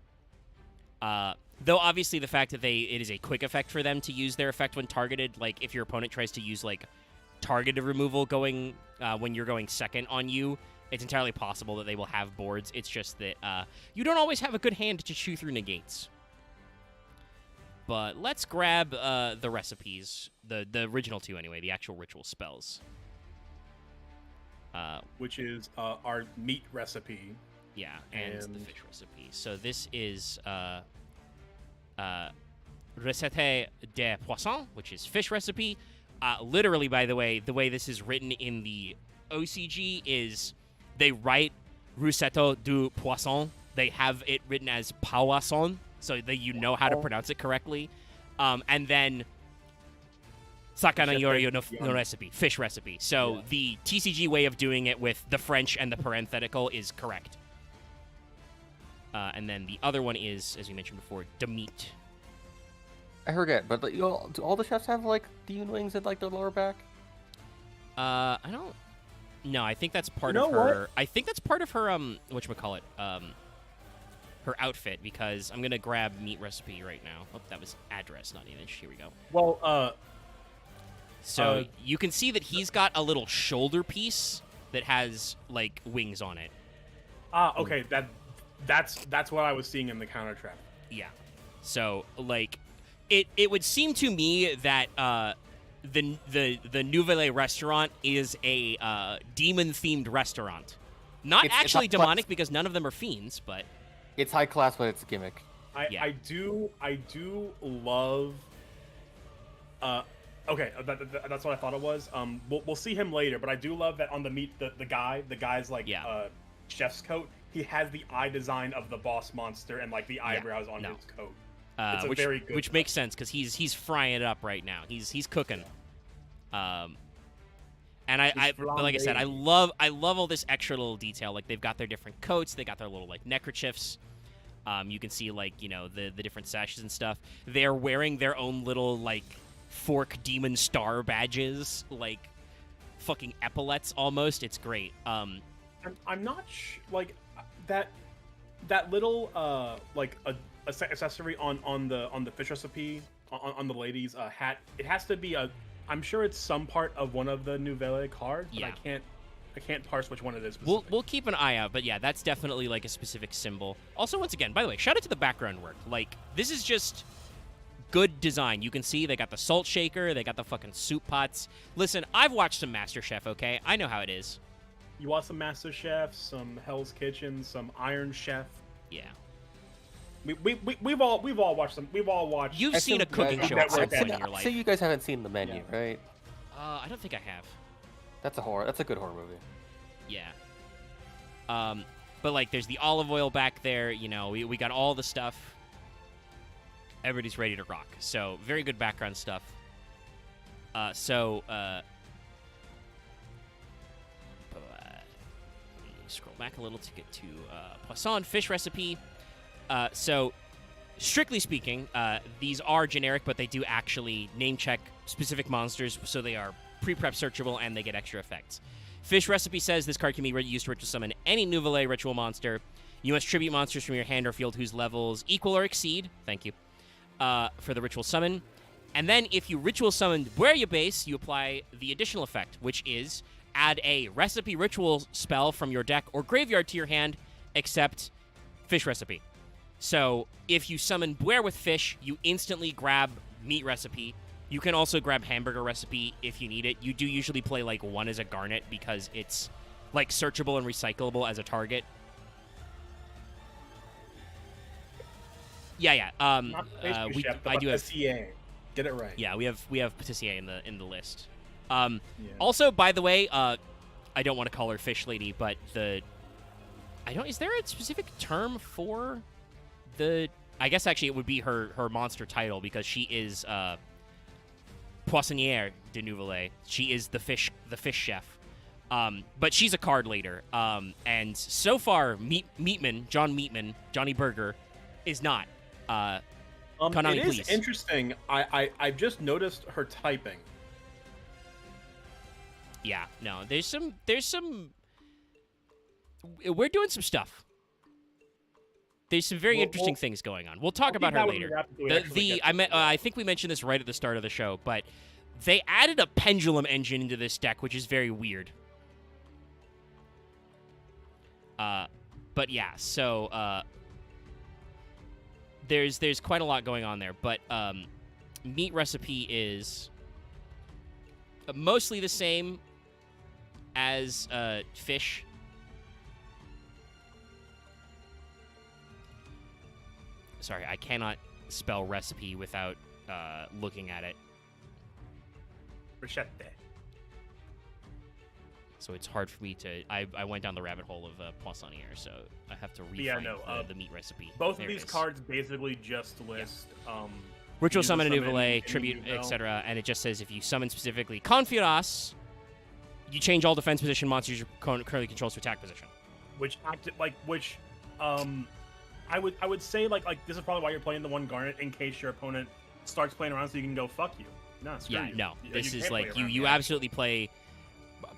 Though obviously the fact that it is a quick effect for them to use their effect when targeted, like if your opponent tries to use like targeted removal going when you're going second on you, it's entirely possible that they will have boards. It's just that you don't always have a good hand to chew through negates. But let's grab the recipes, the original 2 anyway, the actual ritual spells. Which is our meat recipe. Yeah, and the fish recipe. So this is recette de poisson, which is fish recipe. Literally, by the way this is written in the OCG is they write recette du poisson. They have it written as poisson, so that you know how to pronounce it correctly. And then sakana yori no recipe, fish recipe. So the TCG way of doing it with the French and the parenthetical is correct. And then the other one is, as we mentioned before, de meat. I forget, but do all the chefs have like demon wings at like their lower back? I don't. No, I think that's part of her. What? I think that's part of her whatchamacallit, her outfit, because I'm gonna grab meat recipe right now. Oh, that was address, not image. Here we go. Well, so you can see that he's got a little shoulder piece that has like wings on it. Okay, that's what I was seeing in the counter trap. Yeah. So like, it would seem to me that the Nouvelle restaurant is a demon-themed restaurant. Not actually demonic, because none of them are fiends, but it's high class, but it's a gimmick. I do love. Okay, that's what I thought it was. We'll see him later, but I do love that on the meat, the guy's like chef's coat. He has the eye design of the boss monster and like the eyebrows on his coat. It's very good. Which makes sense because he's frying it up right now. He's cooking. And but like I said, I love all this extra little detail. Like they've got their different coats, they got their little like neckerchiefs. You can see like the different sashes and stuff. They're wearing their own little like fork demon star badges, like fucking epaulets almost. It's great. I'm not like that little like accessory on the fish recipe on the lady's hat. It has to be I'm sure it's some part of one of the Nouvelle cards, but I can't parse which one it is. We'll keep an eye out, but yeah, that's definitely like a specific symbol. Also, once again, by the way, shout out to the background work. Like this is just good design. You can see they got the salt shaker, they got the fucking soup pots. Listen, I've watched some MasterChef, okay? I know how it is. You watch some MasterChef, some Hell's Kitchen, some Iron Chef. Yeah. We've all watched them. We've all watched. You've seen a cooking show at some point in your life. So you guys haven't seen the menu, right? I don't think I have. That's a good horror movie. Yeah. But like, there's the olive oil back there. You know, we got all the stuff. Everybody's ready to rock. So very good background stuff. Scroll back a little to get to Poisson fish recipe. So, strictly speaking, these are generic, but they do actually name check specific monsters, so they are pre-prep searchable and they get extra effects. Fish recipe says this card can be used to ritual summon any Nouvelle ritual monster. You must tribute monsters from your hand or field whose levels equal or exceed. Thank you. For the ritual summon. And then if you ritual summon where you base, you apply the additional effect, which is add a recipe ritual spell from your deck or graveyard to your hand, except fish recipe. So if you summon Beware with fish, you instantly grab meat recipe. You can also grab hamburger recipe if you need it. You do usually play like one as a garnet because it's like searchable and recyclable as a target. Yeah. I do have CA. Get it right. Yeah, we have Patissier in the list. Also, by the way, I don't want to call her Fish Lady, but is there a specific term for the? I guess actually it would be her monster title because she is Poissonnière de Nouvelet. She is the fish chef. But she's a card later. And so far, Johnny Burger, is not. Konami, it is please. Interesting. I've just noticed her typing. Yeah, no, there's some. We're doing some stuff. There's some very interesting things going on. We'll talk about her later. I think we mentioned this right at the start of the show, but they added a pendulum engine into this deck, which is very weird. But yeah, so there's quite a lot going on there. But meat recipe is mostly the same as fish. Sorry, I cannot spell recipe without looking at it. Rechette. So it's hard for me to... I went down the rabbit hole of Poissonnière, so I have to refine the meat recipe. Both of these cards basically just list... Ritual Summon a Nouvelet, Tribute, etc. And it just says if you summon specifically Confiras, you change all defense position monsters your opponent currently controls to attack position. I would say like this is probably why you're playing the one Garnet in case your opponent starts playing around so you can go fuck you. No, screw you. No. This is like you absolutely play.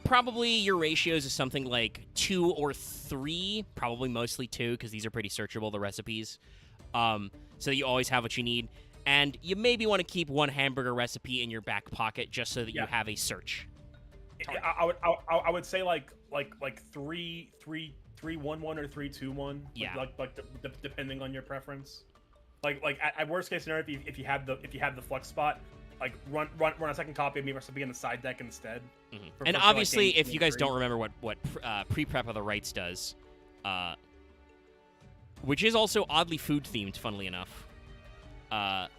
Probably your ratios is something like 2 or 3, probably mostly 2 because these are pretty searchable, the recipes. So you always have what you need, and you maybe want to keep one hamburger recipe in your back pocket just so that you have a search. I would say like 3-1-1 or 3-2-1. Yeah. Depending on your preference. Like at worst case scenario, if you have the flex spot, like run a second copy of meat recipe in the side deck instead. Mm-hmm. And obviously, if you guys don't remember what pre-prep of the rights does, which is also oddly food themed, funnily enough, that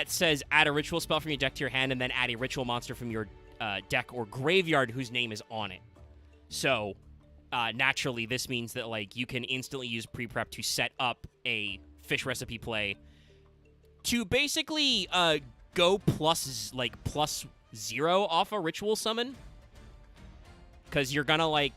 says add a ritual spell from your deck to your hand and then add a ritual monster from your deck or graveyard whose name is on it. So naturally, this means that like you can instantly use pre-prep to set up a fish recipe play to basically go plus 0 off a ritual summon, because you're gonna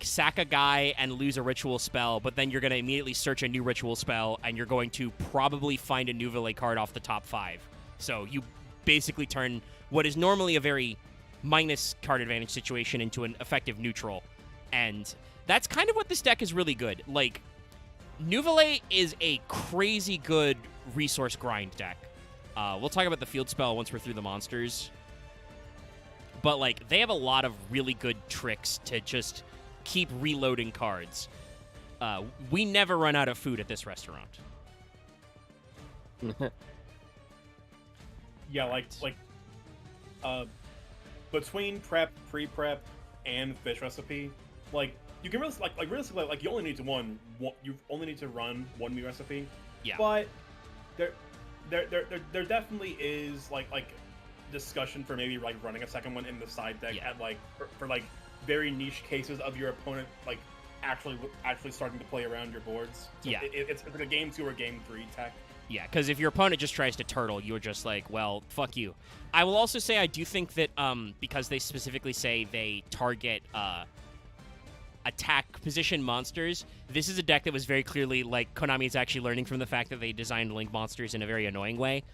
sack a guy and lose a ritual spell, but then you're gonna immediately search a new ritual spell and you're going to probably find a Nouvelet card off the top 5. So you basically turn what is normally a very minus card advantage situation into an effective neutral, and that's kind of what this deck is really good. Like, Nouvelet is a crazy good resource grind deck. We'll talk about the field spell once we're through the monsters. But, like, they have a lot of really good tricks to just keep reloading cards. We never run out of food at this restaurant. Yeah, between prep, pre-prep, and fish recipe, you can really realistically you only need to run one meat recipe. Yeah. But there definitely is discussion for maybe running a second one in the side deck at for very niche cases of your opponent actually starting to play around your boards. So yeah. It's like a game 2 or game 3 tech. Yeah, because if your opponent just tries to turtle, you're just like, well, fuck you. I will also say I do think that because they specifically say they target attack position monsters, this is a deck that was very clearly, Konami is actually learning from the fact that they designed Link monsters in a very annoying way.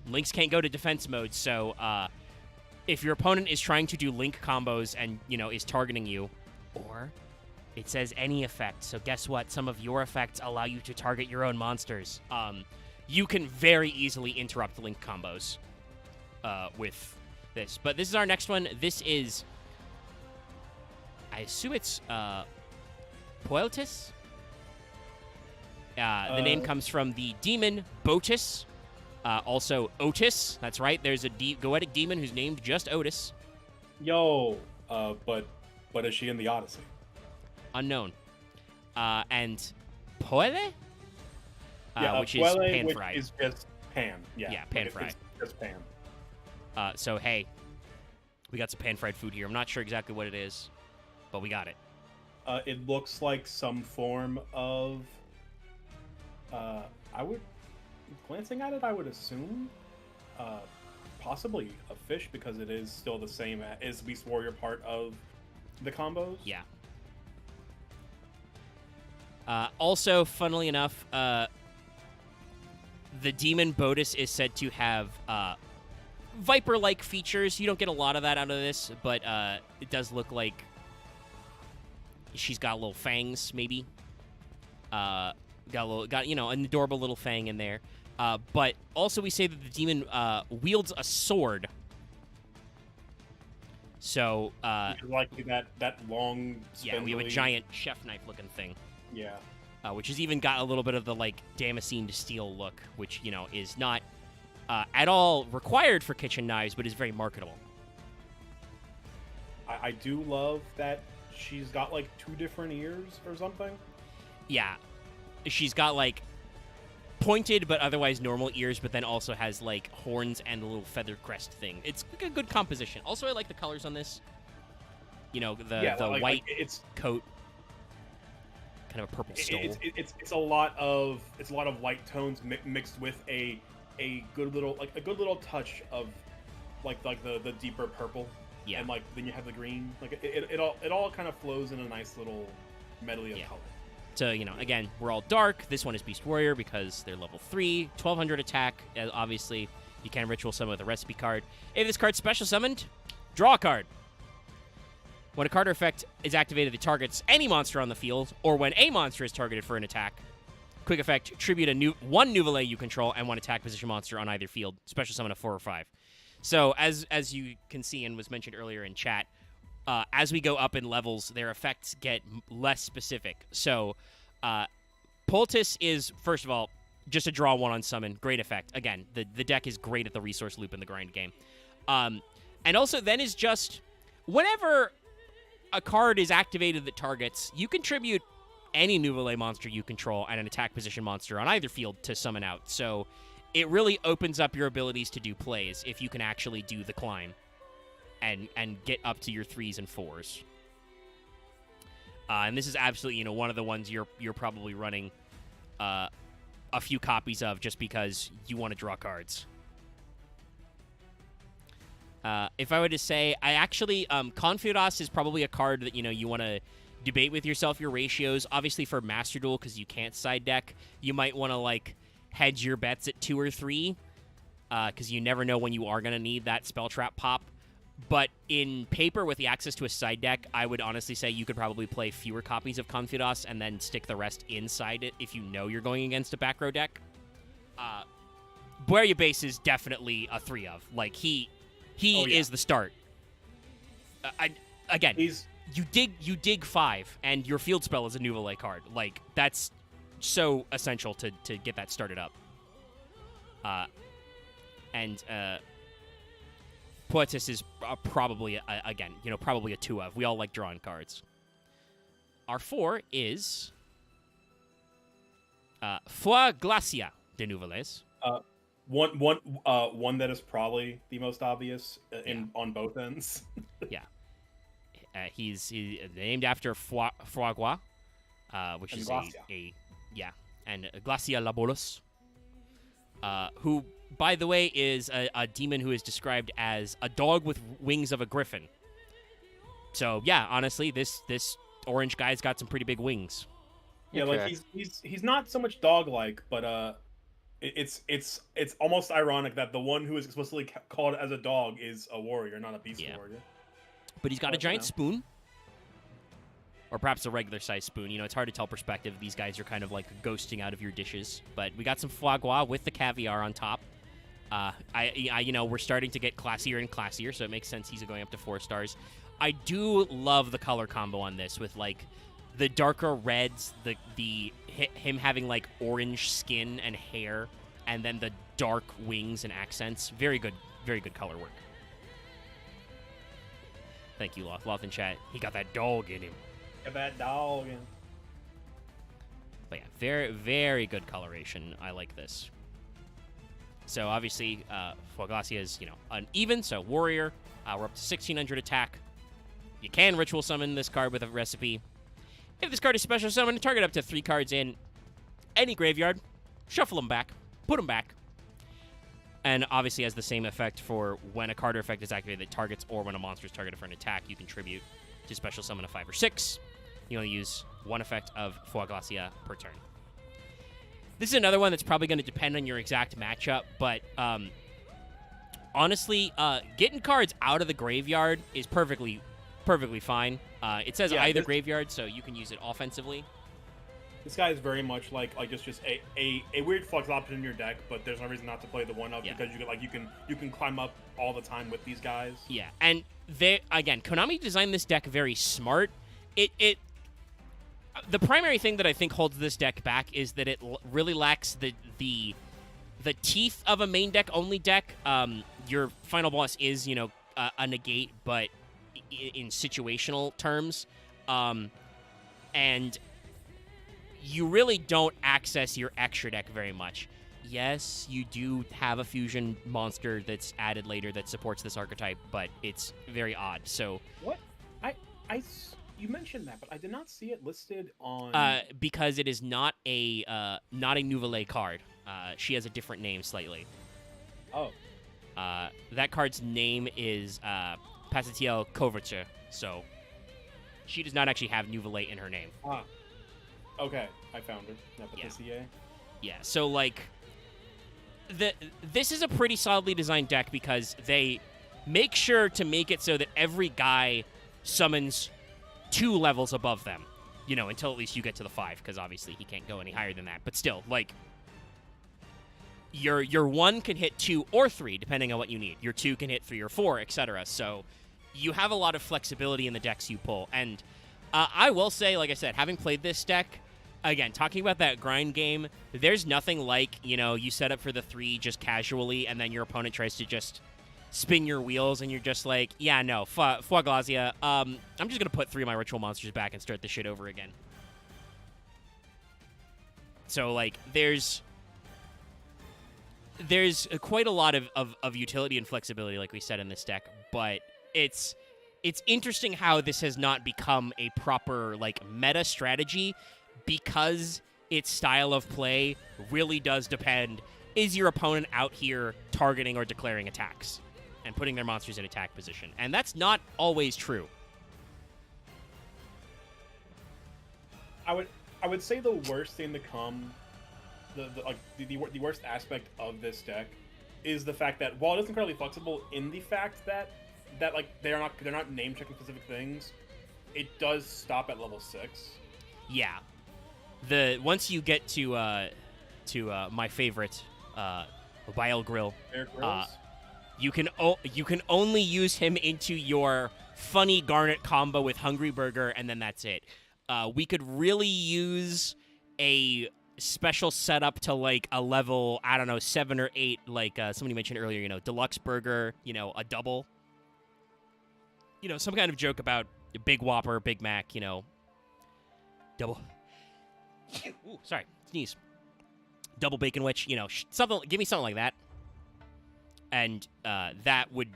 Links can't go to defense mode, so if your opponent is trying to do Link combos and, is targeting you, or... it says any effect, so guess what? Some of your effects allow you to target your own monsters. You can very easily interrupt Link combos with this. But this is our next one. This is... I assume it's Poeltis. The name comes from the demon Botis, also Otis. That's right. There's a goetic demon who's named just Otis. Yo, but is she in the Odyssey? Unknown. And Poele? Which is Puele, pan-fried. Which is just pan. Yeah, pan-fried. It's just pan. So, hey, we got some pan-fried food here. I'm not sure exactly what it is, but we got it. It looks like some form of... glancing at it, I would assume, possibly a fish, because it is still the same as Beast Warrior part of the combos. Yeah. Also, funnily enough, the demon Botis is said to have viper-like features. You don't get a lot of that out of this, but it does look like she's got little fangs, maybe. Got an adorable little fang in there. But also we say that the demon wields a sword. So like that long spindly... Yeah, we have a giant chef knife looking thing. Yeah. Which has even got a little bit of the like damascened steel look, which, you know, is not at all required for kitchen knives, but is very marketable. I do love that she's got like 2 different ears or something. Yeah. She's got like pointed but otherwise normal ears, but then also has like horns and a little feather crest thing. It's a good composition. Also, I like the colors on this. You know, the white coat, kind of a purple stole. It's a lot of light tones mixed with a good little touch of like the deeper purple. Yeah. And like then you have the green. Like it all kind of flows in a nice little medley of color. So, you know, again, we're all dark. This one is Beast Warrior because they're level 3, 1200 attack. Obviously, you can ritual summon with a recipe card. If this card's special summoned, draw a card. When a card or effect is activated that targets any monster on the field, or when a monster is targeted for an attack, quick effect, tribute one Nouvelle you control and one attack position monster on either field. Special summon a 4 or 5. So, as you can see and was mentioned earlier in chat, as we go up in levels, their effects get less specific. So, Poultice is, first of all, just a draw 1 on summon. Great effect. Again, the deck is great at the resource loop in the grind game. And also then is just, whenever a card is activated that targets, you contribute any Nouvelle monster you control and an attack position monster on either field to summon out. So it really opens up your abilities to do plays if you can actually do the climb and get up to your 3s and 4s. And this is absolutely, you know, one of the ones you're probably running a few copies of just because you want to draw cards. If I were to say, I actually, Confudas is probably a card that, you know, you want to debate with yourself your ratios. Obviously for Master Duel, because you can't side deck, you might want to, like, hedge your bets at 2 or 3, because you never know when you are going to need that spell trap pop. But in paper, with the access to a side deck, I would honestly say you could probably play fewer copies of Confudas and then stick the rest inside it if you know you're going against a back row deck. Bueria Base is definitely a 3 of. Like, he is the start. You dig 5, and your field spell is a Nouvelle card. Like, that's so essential to get that started up. Poetis is probably, again, you know, probably a 2 of. We all like drawing cards. Our 4 is Foi Glacia de Nouvelles. One that is probably the most obvious on both ends. Yeah. He's named after Froagua, which is and Glacia Labolos, who, by the way, is a demon who is described as a dog with wings of a griffin. So yeah, honestly, this orange guy's got some pretty big wings. Yeah, okay. Like he's not so much dog-like, but it's almost ironic that the one who is explicitly called as a dog is a warrior, not a beast warrior. But he's got a giant spoon. Or perhaps a regular-sized spoon. You know, it's hard to tell perspective. These guys are kind of like ghosting out of your dishes. But we got some foie gras with the caviar on top. You know, we're starting to get classier and classier, so it makes sense he's going up to 4 stars. I do love the color combo on this with, like, the darker reds, him having like orange skin and hair, and then the dark wings and accents. Very good color work. Thank you, Loth. Loth in chat. He got that dog in him. Got that dog in. But yeah, very, very good coloration. I like this. So obviously, Foiglacia is, uneven, so Warrior. We're up to 1600 attack. You can Ritual Summon this card with a recipe. If this card is Special Summon, target up to 3 cards in any graveyard. Shuffle them back. Put them back. And obviously has the same effect for when a card or effect is activated that targets or when a monster is targeted for an attack, you contribute to Special Summon a 5 or 6. You only use 1 effect of Foiglacia per turn. This is another one that's probably going to depend on your exact matchup, but honestly, getting cards out of the graveyard is perfectly fine. It says either graveyard, so you can use it offensively. This guy is very much like just a weird flex option in your deck, but there's no reason not to play the 1-up because you can climb up all the time with these guys. Yeah, and Konami designed this deck very smart. The primary thing that I think holds this deck back is that it really lacks the teeth of a main deck only deck. Your final boss is a negate, but in situational terms, and you really don't access your extra deck very much. Yes, you do have a fusion monster that's added later that supports this archetype, but it's very odd. So what? You mentioned that, but I did not see it listed on. Because it is not a Nouvelle card. She has a different name slightly. Oh. That card's name is Pasatiel Kovace, so she does not actually have Nouvelle in her name. Ah. Okay, I found her. Nepoticier. Yeah. So like, this is a pretty solidly designed deck because they make sure to make it so that every guy summons 2 levels above them, until at least you get to the 5, because obviously he can't go any higher than that. But still, like, your 1 can hit 2 or 3, depending on what you need. Your 2 can hit 3 or 4, etc. So you have a lot of flexibility in the decks you pull. And I will say, like I said, having played this deck, again, talking about that grind game, there's nothing like, you set up for the 3 just casually, and then your opponent tries to just spin your wheels, and you're just like, yeah, no, Foiglacia, I'm just going to put 3 of my ritual monsters back and start this shit over again. So, like, there's quite a lot of utility and flexibility, like we said, in this deck, but it's interesting how this has not become a proper, like, meta strategy because its style of play really does depend, is your opponent out here targeting or declaring attacks and putting their monsters in attack position. And that's not always true. I would say the worst thing to come, the worst aspect of this deck is the fact that while it is incredibly flexible in the fact that like they're not name checking specific things, it does stop at level 6. Yeah. Once you get to my favorite Bile Grill, you can only use him into your funny Garnet combo with Hungry Burger, and then that's it. We could really use a special setup to like a level, I don't know, 7 or 8, like somebody mentioned earlier, Deluxe Burger, a double. Some kind of joke about Big Whopper, Big Mac, double. Ooh, sorry, sneeze. Double Bacon Witch, something. Give me something like that. And that would,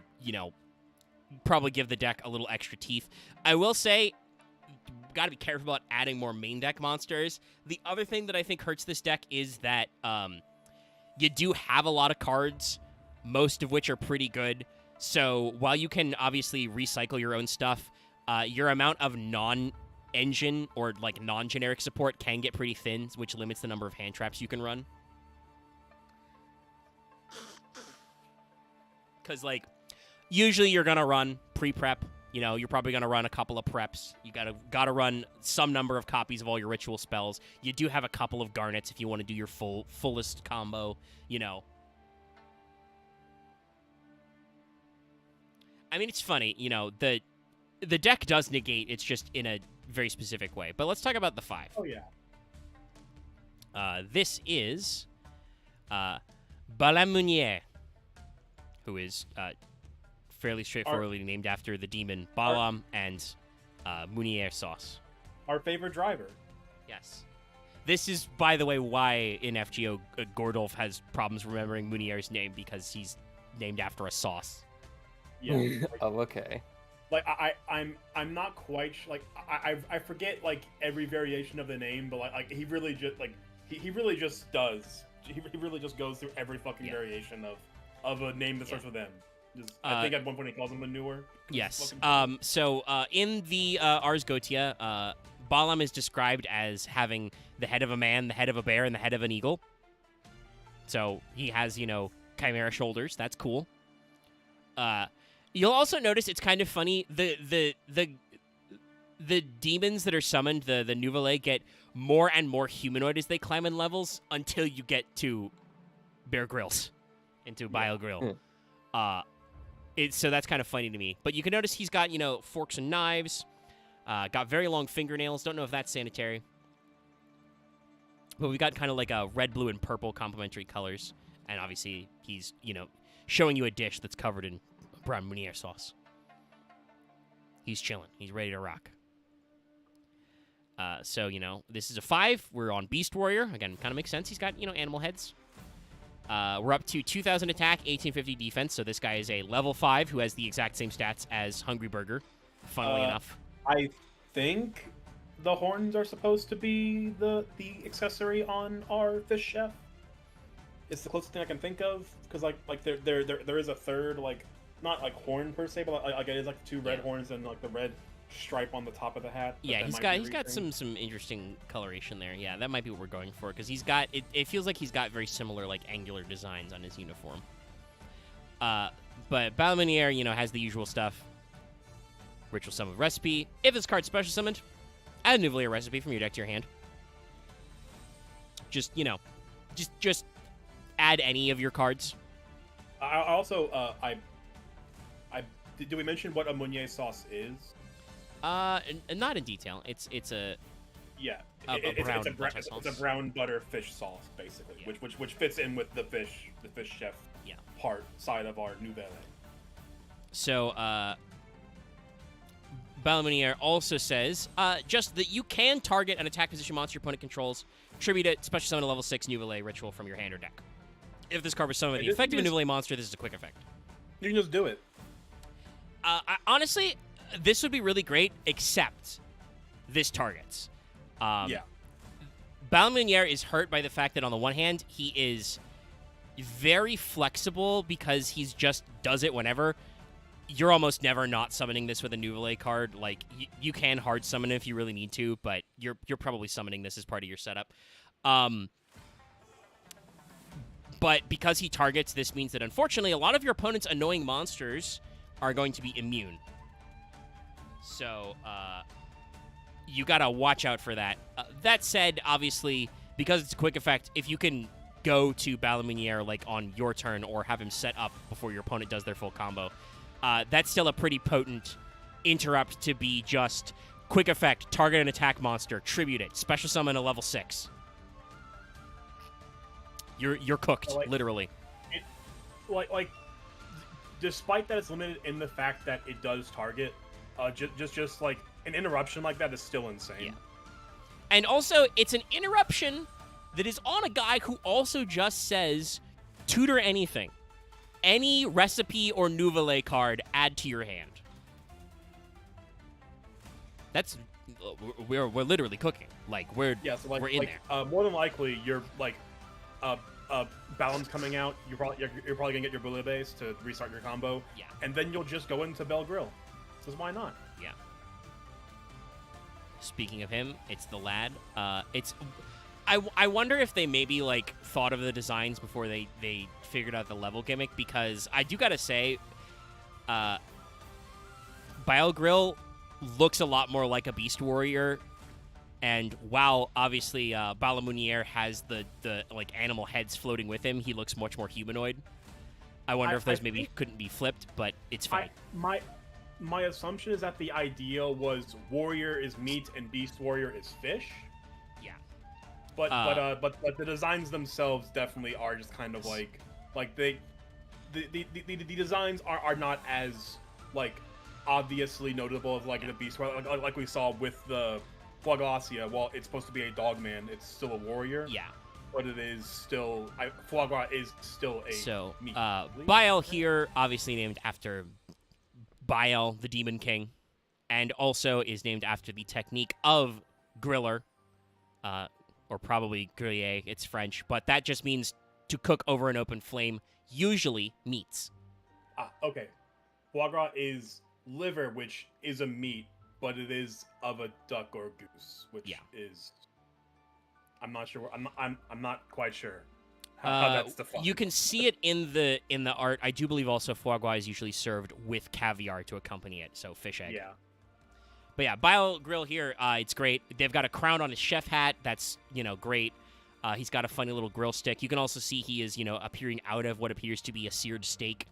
probably give the deck a little extra teeth. I will say, got to be careful about adding more main deck monsters. The other thing that I think hurts this deck is that you do have a lot of cards, most of which are pretty good. So while you can obviously recycle your own stuff, your amount of non-engine or like non-generic support can get pretty thin, which limits the number of hand traps you can run. Because, like, usually you're going to run pre-prep. You're probably going to run a couple of preps. You gotta run some number of copies of all your ritual spells. You do have a couple of garnets if you want to do your fullest combo, I mean, it's funny, the deck does negate. It's just in a very specific way. But let's talk about the 5. Oh, yeah. This is Balamunier, who is fairly straightforwardly named after the demon Balaam and Munier sauce. Our favorite driver. Yes. This is, by the way, why in FGO Gordolf has problems remembering Munier's name, because he's named after a sauce. Yeah. Oh, okay. Like I'm not quite I forget like every variation of the name, but like he really just he really just does. He really just goes through every fucking variation of a name that starts with M. I think at one point he calls him manure. Yes. So in the Ars Goetia, Balaam is described as having the head of a man, the head of a bear, and the head of an eagle. So he has, chimera shoulders. That's cool. You'll also notice it's kind of funny. The demons that are summoned, the Nouvelle, get more and more humanoid as they climb in levels until you get to Bear Grylls, into Bile Grill. So that's kind of funny to me. But you can notice he's got, forks and knives, got very long fingernails. Don't know if that's sanitary. But we've got kind of like a red, blue, and purple complementary colors. And obviously he's, showing you a dish that's covered in brown Munier sauce. He's chilling. He's ready to rock. So, this is a 5. We're on Beast Warrior. Again, kind of makes sense. He's got, animal heads. We're up to 2,000 attack, 1850 defense. So this guy is a level 5 who has the exact same stats as Hungry Burger, funnily enough. I think the horns are supposed to be the accessory on our fish chef. It's the closest thing I can think of, because like there is a third, like, not like horn per se, but like it is like 2 red horns and like the red stripe on the top of the hat. Yeah, he's got some interesting coloration there. Yeah, that might be what we're going for, because he's got it feels like he's got very similar like angular designs on his uniform. But Balamunier, has the usual stuff. Ritual summon recipe. If this card's special summoned, add a Nouvelle recipe from your deck to your hand. Just just add any of your cards. I also did we mention what a Munier sauce is? Not in detail. It's a brown butter fish sauce, basically, which fits in with the fish chef part side of our Nouvelle. So Balamunier also says just that you can target an attack position monster your opponent controls, tribute it, special summon a level 6 Nouvelle ritual from your hand or deck. If this card was summoned with the effective Nouvelle monster, this is a quick effect. You can just do it. Honestly, this would be really great, except this targets. Balamunier is hurt by the fact that on the one hand, he is very flexible because he's just does it whenever. You're almost never not summoning this with a Nouvelle card. Like, you can hard summon it if you really need to, but you're probably summoning this as part of your setup. But because he targets, this means that unfortunately a lot of your opponent's annoying monsters are going to be immune. So, you gotta watch out for that. That said, obviously, because it's a quick effect, if you can go to Balamunier, like, on your turn or have him set up before your opponent does their full combo, that's still a pretty potent interrupt to be just quick effect, target an attack monster, tribute it, special summon a level 6. You're cooked, literally. Despite that it's limited in the fact that it does target, just like an interruption like that is still insane. Yeah. And also, it's an interruption that is on a guy who also just says, tutor anything. Any recipe or Nouvelle card, add to your hand. That's we're literally cooking. Like we're in there. More than likely, you're like, Balam's coming out. You're probably gonna get your Bullet base to restart your combo. Yeah. And then you'll just go into Bell Grill. Because why not? Yeah. Speaking of him, it's the lad. I wonder if they maybe like thought of the designs before they figured out the level gimmick, because I do gotta say, Bile Grill looks a lot more like a Beast Warrior, and while obviously Balamunier has the like animal heads floating with him, he looks much more humanoid. I wonder if those maybe couldn't be flipped, but it's fine. my assumption is that the idea was warrior is meat and beast warrior is fish. Yeah. But the designs themselves definitely are just kind of like the designs are not as like obviously notable as like the beast like we saw with the Floglacia. While it's supposed to be a dog man, it's still a warrior. Yeah. But it is still foie gras is still a meat. Bile here, obviously named after Bile, the Demon King, and also is named after the technique of griller, or probably griller. It's French, but that just means to cook over an open flame, usually meats. Okay. Foie gras is liver, which is a meat, but it is of a duck or goose, which is. I'm not sure. I'm not quite sure how that's defined. You can see it in the art. I do believe also foie gras is usually served with caviar to accompany it, so fish egg. Yeah. But yeah, Bile Grill here, it's great. They've got a crown on his chef hat. That's great. He's got a funny little grill stick. You can also see he is appearing out of what appears to be a seared steak.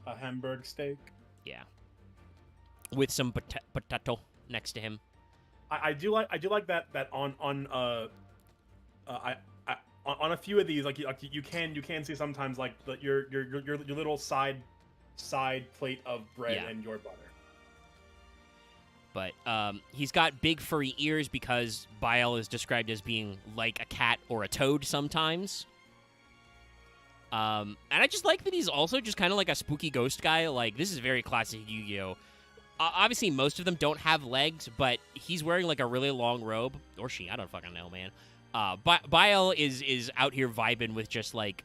A Hamburg steak. Yeah. With some potato next to him. I do like that on a few of these like you can see sometimes like your little side plate of bread and your butter. But he's got big furry ears because Bile is described as being like a cat or a toad sometimes. And I just like that he's also just kind of like a spooky ghost guy. Like, this is very classic Yu-Gi-Oh! Obviously, most of them don't have legs, but he's wearing like a really long robe. Or she, I don't fucking know, man. Bile is out here vibing with just like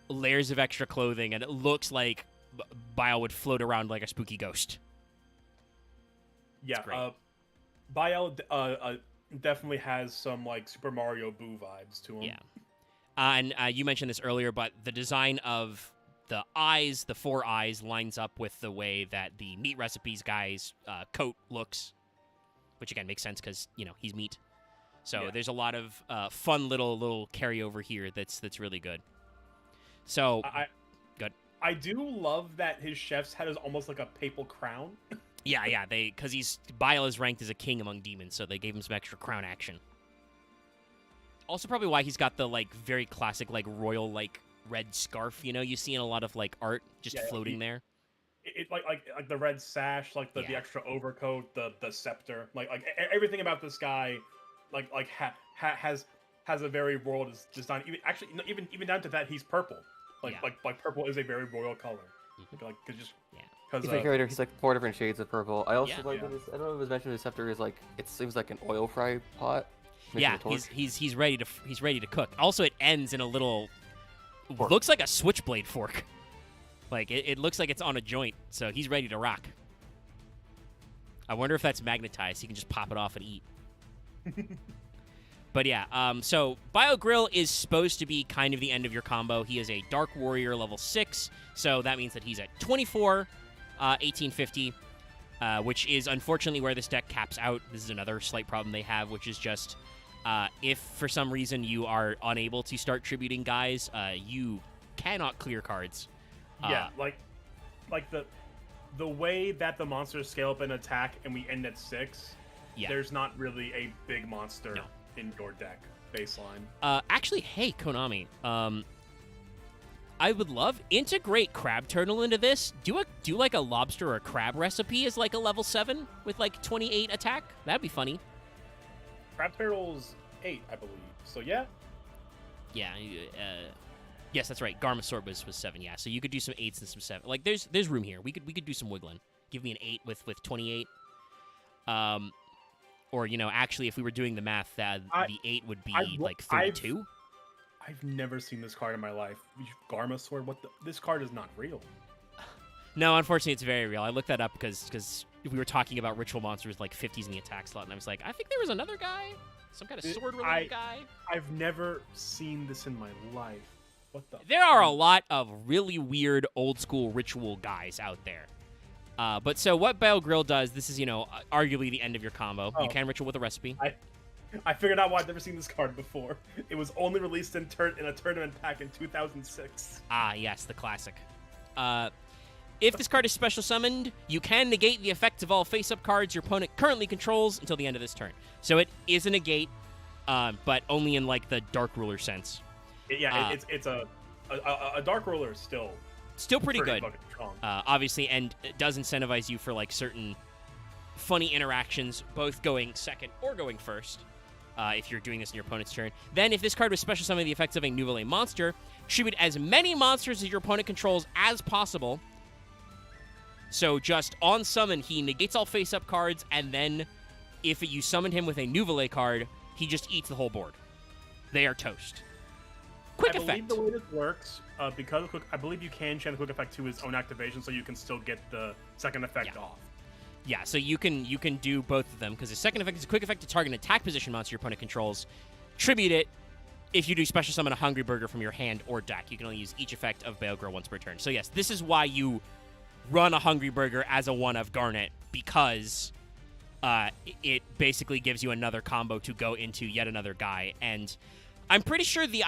layers of extra clothing, and it looks like Bile would float around like a spooky ghost. Yeah, Bile definitely has some like Super Mario Boo vibes to him. Yeah. And you mentioned this earlier, but the design of the eyes, the 4 eyes, lines up with the way that the Meat Recipes guy's coat looks, which again makes sense because he's meat. So there's a lot of fun little carryover here that's really good. So good. I do love that his chef's head is almost like a papal crown. Yeah, because Bile is ranked as a king among demons, so they gave him some extra crown action. Also, probably why he's got the like very classic like royal like red scarf. You see in a lot of like art just floating there. It like the red sash, like the extra overcoat, the scepter, like everything about this guy, has a very royal design. Even down to that, he's purple. Like purple is a very royal color. He's like he's like 4 different shades of purple. I also like that I don't know if it was mentioned the scepter is like it seems like an oil fry pot. Yeah, he's ready to cook. Also, it ends in a little looks like a switchblade fork. Like it looks like it's on a joint, so he's ready to rock. I wonder if that's magnetized. So he can just pop it off and eat. But yeah, so Bile Grill is supposed to be kind of the end of your combo. He is a Dark Warrior level 6, so that means that he's at 24, 1850, which is unfortunately where this deck caps out. This is another slight problem they have, which is just if for some reason you are unable to start tributing guys, you cannot clear cards. Like the way that the monsters scale up in attack and we end at 6, there's not really a big monster in your deck baseline. Actually, hey Konami, I would love integrate Crab Turtle into this. Do like a lobster or a crab recipe as like a level 7 with like 28 attack. That'd be funny. Crab Turtle's 8, I believe. So yeah. Yeah. Yes, that's right. Garmasaur was 7. Yeah, so you could do some 8s and some 7. Like there's room here. We could do some wiggling. Give me an 8 with 28. Or actually, if we were doing the math, the 8 would be like 32. I've never seen this card in my life. Garmasaur, this card is not real. No, unfortunately, it's very real. I looked that up because we were talking about ritual monsters like 50s in the attack slot, and I was like, I think there was another guy, some kind of sword-related guy. I've never seen this in my life. What the? There are a lot of really weird old-school ritual guys out there. But so what Bile Grill does, this is, arguably the end of your combo. You can ritual with a recipe. I figured out why I've never seen this card before. It was only released in a tournament pack in 2006. Ah, yes, the classic. If this card is special summoned, you can negate the effects of all face-up cards your opponent currently controls until the end of this turn. So it is a negate, but only in like the Dark Ruler sense. It's a Dark Ruler is still pretty good, fucking strong. Obviously, and it does incentivize you for like certain funny interactions, both going second or going first. If you're doing this in your opponent's turn. Then, if this card was special summoning the effects of a Nouvelle monster, tribute as many monsters as your opponent controls as possible. So just on summon, he negates all face-up cards, and then if you summoned him with a Nouvelle card, he just eats the whole board. They are toast. Quick effect. I believe the way this works, because I believe you can channel quick effect to his own activation, so you can still get the second effect off. Yeah, so you can do both of them, because the second effect is a quick effect to target an attack position monster your opponent controls. Tribute it if you do special summon a Hungry Burger from your hand or deck. You can only use each effect of Bale Grill once per turn. So yes, this is why you run a Hungry Burger as a one of Garnet, because it basically gives you another combo to go into yet another guy. And I'm pretty sure the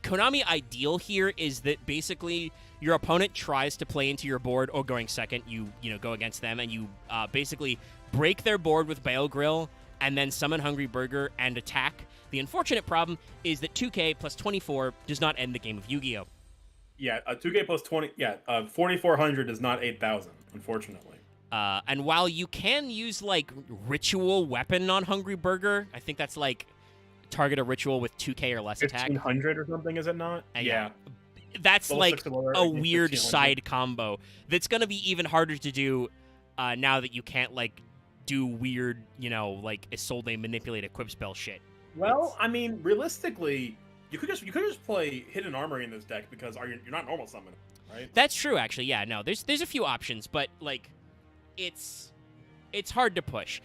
Konami ideal here is that basically your opponent tries to play into your board, or going second, you go against them, and you basically break their board with Bale Grill, and then summon Hungry Burger and attack. The unfortunate problem is that 2K plus 24 does not end the game of Yu-Gi-Oh! Yeah, 2K plus 20. Yeah, 4,400 is not 8,000, unfortunately. And while you can use like Ritual Weapon on Hungry Burger, I think that's like target a ritual with 2K or less attack. 1,500 or something, is it not? Yeah. That's like a weird side combo that's going to be even harder to do now that you can't like do weird, like Isolde manipulate equip spell shit. Well, I mean, realistically, you could just play Hidden Armory in this deck because you're not normal summoning, right? That's true, actually. Yeah, no, there's a few options, but like it's hard to push.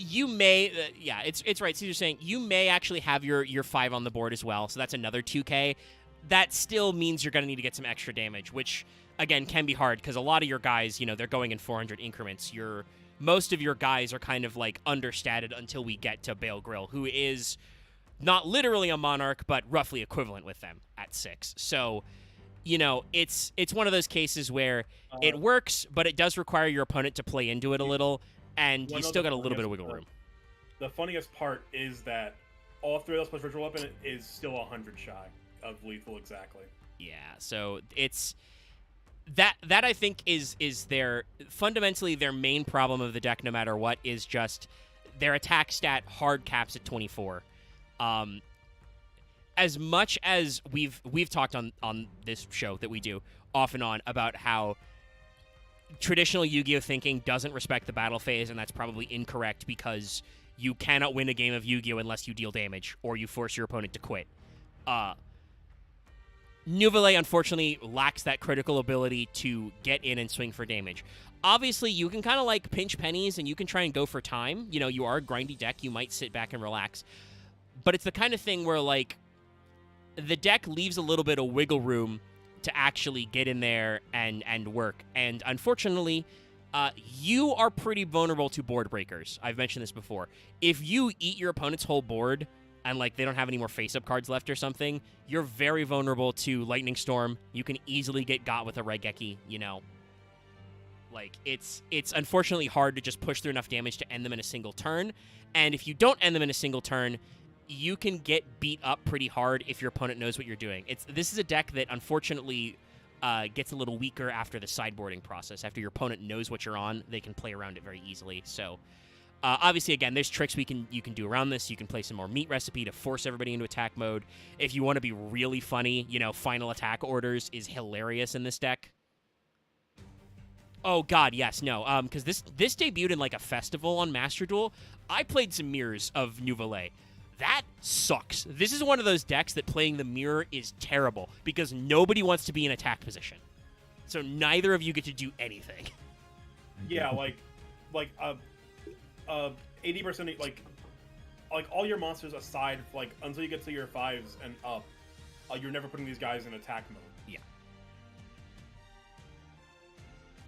You may, it's right. Caesar's saying you may actually have your 5 on the board as well, so that's another 2K. That still means you're going to need to get some extra damage, which, again, can be hard, because a lot of your guys, they're going in 400 increments. Most of your guys are kind of, like, understated until we get to Bale Grill, who is not literally a Monarch, but roughly equivalent with them at 6. So, it's one of those cases where it works, but it does require your opponent to play into it a little, and you still got a little bit of wiggle room. The funniest part is that all 3 of those plus Ritual Weapon is still 100 shy of lethal exactly. Yeah, so it's that I think is fundamentally their main problem of the deck, no matter what, is just their attack stat hard caps at 24. As much as we've talked on this show that we do off and on about how traditional Yu-Gi-Oh! Thinking doesn't respect the battle phase, and that's probably incorrect, because you cannot win a game of Yu-Gi-Oh! Unless you deal damage or you force your opponent to quit. Nouvelle, unfortunately, lacks that critical ability to get in and swing for damage. Obviously, you can kind of like pinch pennies, and you can try and go for time. You are a grindy deck. You might sit back and relax. But it's the kind of thing where, like, the deck leaves a little bit of wiggle room to actually get in there and work. And unfortunately, you are pretty vulnerable to board breakers. I've mentioned this before. If you eat your opponent's whole board and like they don't have any more face-up cards left or something, you're very vulnerable to Lightning Storm. You can easily get got with a Raigeki, Like, it's unfortunately hard to just push through enough damage to end them in a single turn. And if you don't end them in a single turn, you can get beat up pretty hard if your opponent knows what you're doing. This is a deck that, unfortunately, gets a little weaker after the sideboarding process. After your opponent knows what you're on, they can play around it very easily. So, obviously, again, there's tricks you can do around this. You can play some more meat recipe to force everybody into attack mode. If you want to be really funny, final attack orders is hilarious in this deck. Oh God, yes, no, because this debuted in like a festival on Master Duel. I played some mirrors of Nouvelle. That sucks. This is one of those decks that playing the mirror is terrible because nobody wants to be in attack position. So neither of you get to do anything. Yeah, like 80%, like all your monsters aside, like until you get to your 5s and up, you're never putting these guys in attack mode. Yeah.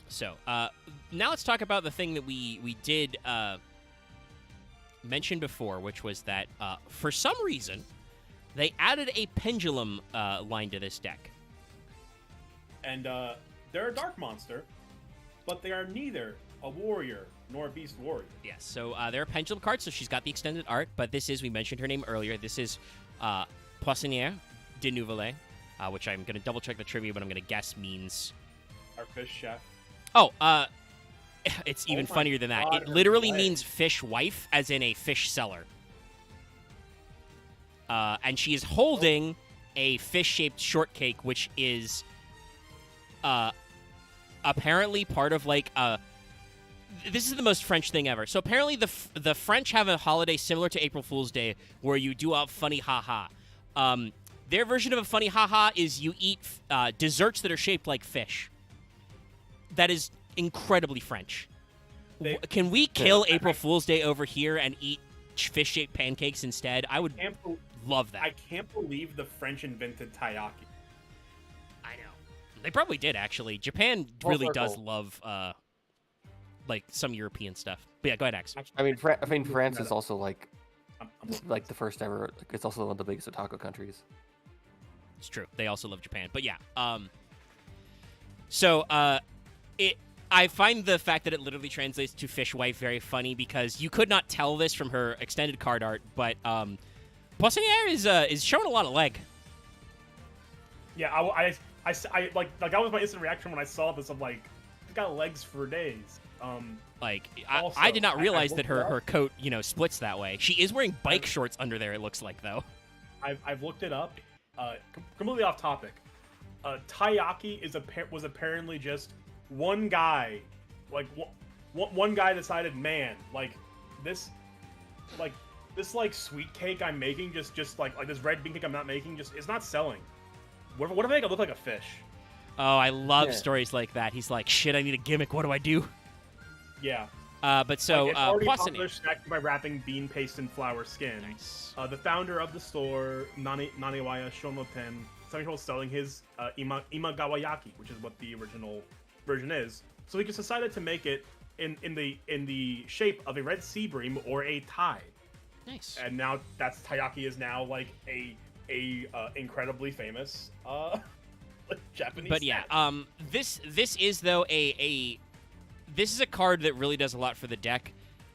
So now let's talk about the thing that we did mention before, which was that for some reason they added a pendulum line to this deck. And they're a dark monster, but they are neither a warrior nor a beast warrior. Yes, so they're a pendulum card, so she's got the extended art, but this is, we mentioned her name earlier, this is Poissonnière de Nouvelet, which I'm going to double-check the trivia, but I'm going to guess means... Our fish chef. Oh, it's even funnier than that. God, It literally means fish wife, as in a fish seller. And she is holding a fish-shaped shortcake, which is apparently part of, like, this is the most French thing ever. So apparently the French have a holiday similar to April Fool's Day where you do a funny ha-ha. Their version of a funny ha-ha is you eat desserts that are shaped like fish. That is incredibly French. Can we kill April Fool's Day over here and eat fish-shaped pancakes instead? I would love that. I can't believe the French invented taiyaki. I know. They probably did, actually. Japan really does love... like some European stuff. But yeah, go ahead, Axe. I mean, France is also like the first ever. Like, it's also one of the biggest otaku countries. It's true. They also love Japan. But yeah, I find the fact that it literally translates to fish wife very funny because you could not tell this from her extended card art, but Poissonnière is showing a lot of leg. Yeah, I like that was my instant reaction when I saw this. I'm like, she's got legs for days. Also, I did not realize that her coat, splits that way. She is wearing bike shorts under there, it looks like, though. I've looked it up. Completely off topic. Taiyaki was apparently just one guy. Like, one guy decided, man, this sweet cake I'm making, just like this red bean cake I'm not making, it's not selling. What if I make it look like a fish? Oh, I love stories like that. He's like, shit, I need a gimmick. What do I do? Yeah. But so, it's already popular snack by wrapping bean paste in flour skin. Nice. The founder of the store, Naniwaya Shonoten, was selling his imagawayaki, which is what the original version is. So he just decided to make it in the shape of a red sea bream or a tide. Nice. And now taiyaki is now like a incredibly famous Japanese. But yeah, this is though this is a card that really does a lot for the deck.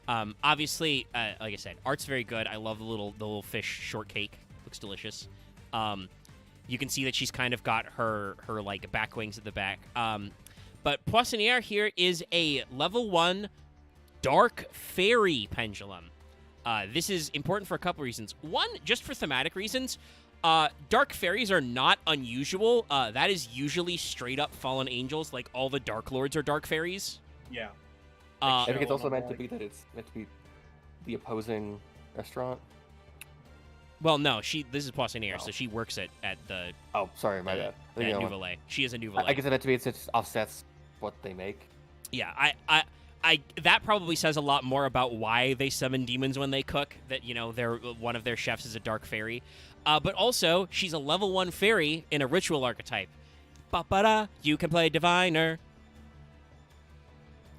Obviously, like I said, art's very good. I love the little fish shortcake. Looks delicious. You can see that she's kind of got her like back wings at the back. But Poissonnière here is a level 1 dark fairy pendulum. This is important for a couple reasons. One, just for thematic reasons. Dark fairies are not unusual. That is usually straight up fallen angels. Like all the Dark Lords are dark fairies. Yeah. I think it's also meant to be that it's meant to be the opposing restaurant. Well, no, this is Poissonnière, so she works at the. Oh, sorry, my bad. Nouvelet. She is a Nouvelet. I guess it's meant to be it offsets what they make. Yeah, I that probably says a lot more about why they summon demons when they cook. That one of their chefs is a dark fairy, but also she's a level 1 fairy in a ritual archetype. Ba-ba-da, you can play diviner.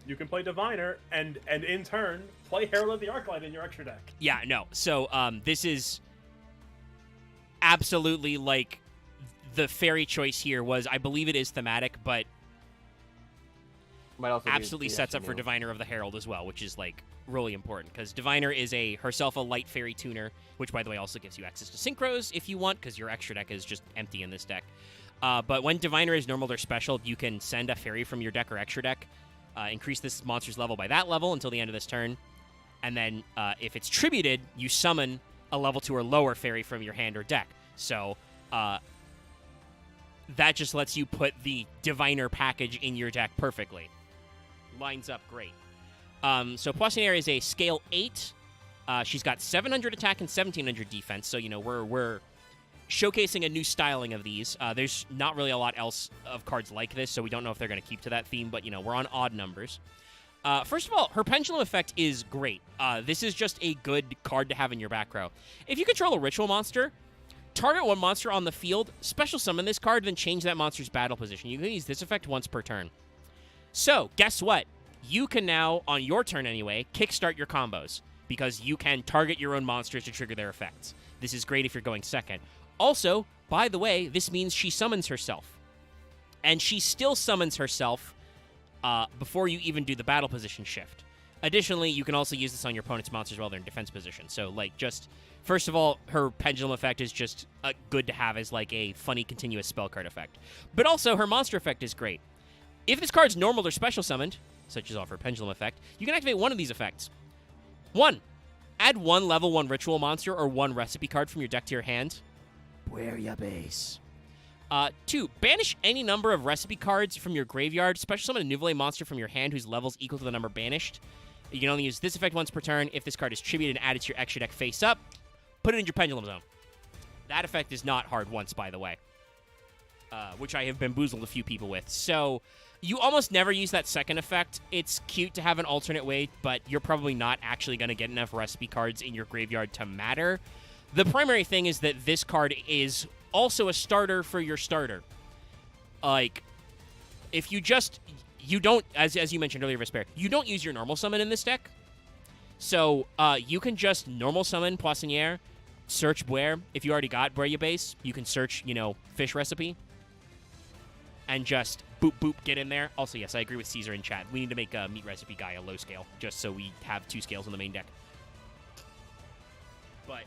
You can play diviner and in turn play Herald of the Arclight in your extra deck. Yeah, no. So this is absolutely like the fairy choice here was. I believe it is thematic, but. Absolutely sets up for Diviner of the Herald as well, which is like really important because Diviner is herself a light fairy tuner, which by the way also gives you access to synchros if you want because your extra deck is just empty in this deck. But when Diviner is normal or special, you can send a fairy from your deck or extra deck, increase this monster's level by that level until the end of this turn, and then if it's tributed, you summon a level 2 or lower fairy from your hand or deck. So that just lets you put the Diviner package in your deck perfectly. Lines up great. So Poissonnière is a scale 8. She's got 700 attack and 1700 defense. So we're showcasing a new styling of these. There's not really a lot else of cards like this, so we don't know if they're going to keep to that theme. But we're on odd numbers. First of all, her pendulum effect is great. This is just a good card to have in your back row. If you control a ritual monster, target one monster on the field, special summon this card, then change that monster's battle position. You can use this effect once per turn. So, guess what? You can now, on your turn anyway, kickstart your combos, because you can target your own monsters to trigger their effects. This is great if you're going second. Also, by the way, this means she summons herself. And she still summons herself before you even do the battle position shift. Additionally, you can also use this on your opponent's monsters while they're in defense position. So, like, just, first of all, her pendulum effect is just good to have as, like, a funny continuous spell card effect. But also, her monster effect is great. If this card's normal or special summoned, such as off her pendulum effect, you can activate one of these effects. 1. Add 1 level 1 ritual monster or 1 recipe card from your deck to your hand. Where ya base? 2. Banish any number of recipe cards from your graveyard. Special summon a Nouvelle monster from your hand whose level is equal to the number banished. You can only use this effect once per turn. If this card is tributed and added to your extra deck face up, put it in your pendulum zone. That effect is not hard once, by the way, which I have bamboozled a few people with. So you almost never use that second effect. It's cute to have an alternate way, but you're probably not actually going to get enough recipe cards in your graveyard to matter. The primary thing is that this card is also a starter for your starter. Like, if you just... You don't, as you mentioned earlier, Vesper, you don't use your normal summon in this deck. So, you can just normal summon Poissonniere, search Boer. If you already got Boer base, you can search, fish recipe. And just boop, boop, get in there. Also, yes, I agree with Caesar in chat. We need to make a meat recipe guy a low scale, just so we have 2 scales on the main deck. But,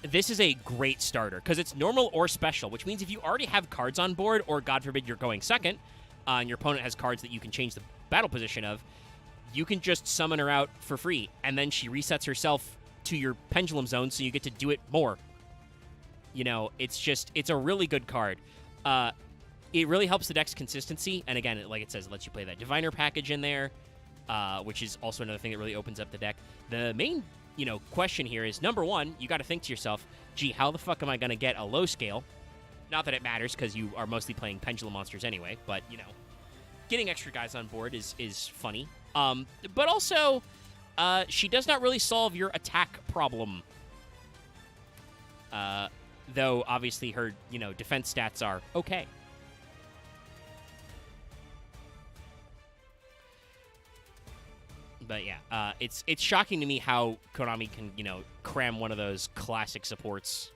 this is a great starter, because it's normal or special, which means if you already have cards on board, or God forbid you're going second, and your opponent has cards that you can change the battle position of, you can just summon her out for free, and then she resets herself to your pendulum zone, so you get to do it more. It's a really good card. It really helps the deck's consistency, and again, like it says, it lets you play that Diviner package in there, which is also another thing that really opens up the deck. The main question here is, number one, you got to think to yourself, gee, how the fuck am I going to get a low scale? Not that it matters, because you are mostly playing pendulum monsters anyway, but, getting extra guys on board is funny. But also, she does not really solve your attack problem. Though, obviously, her, defense stats are okay. But yeah, it's shocking to me how Konami can, cram one of those classic supports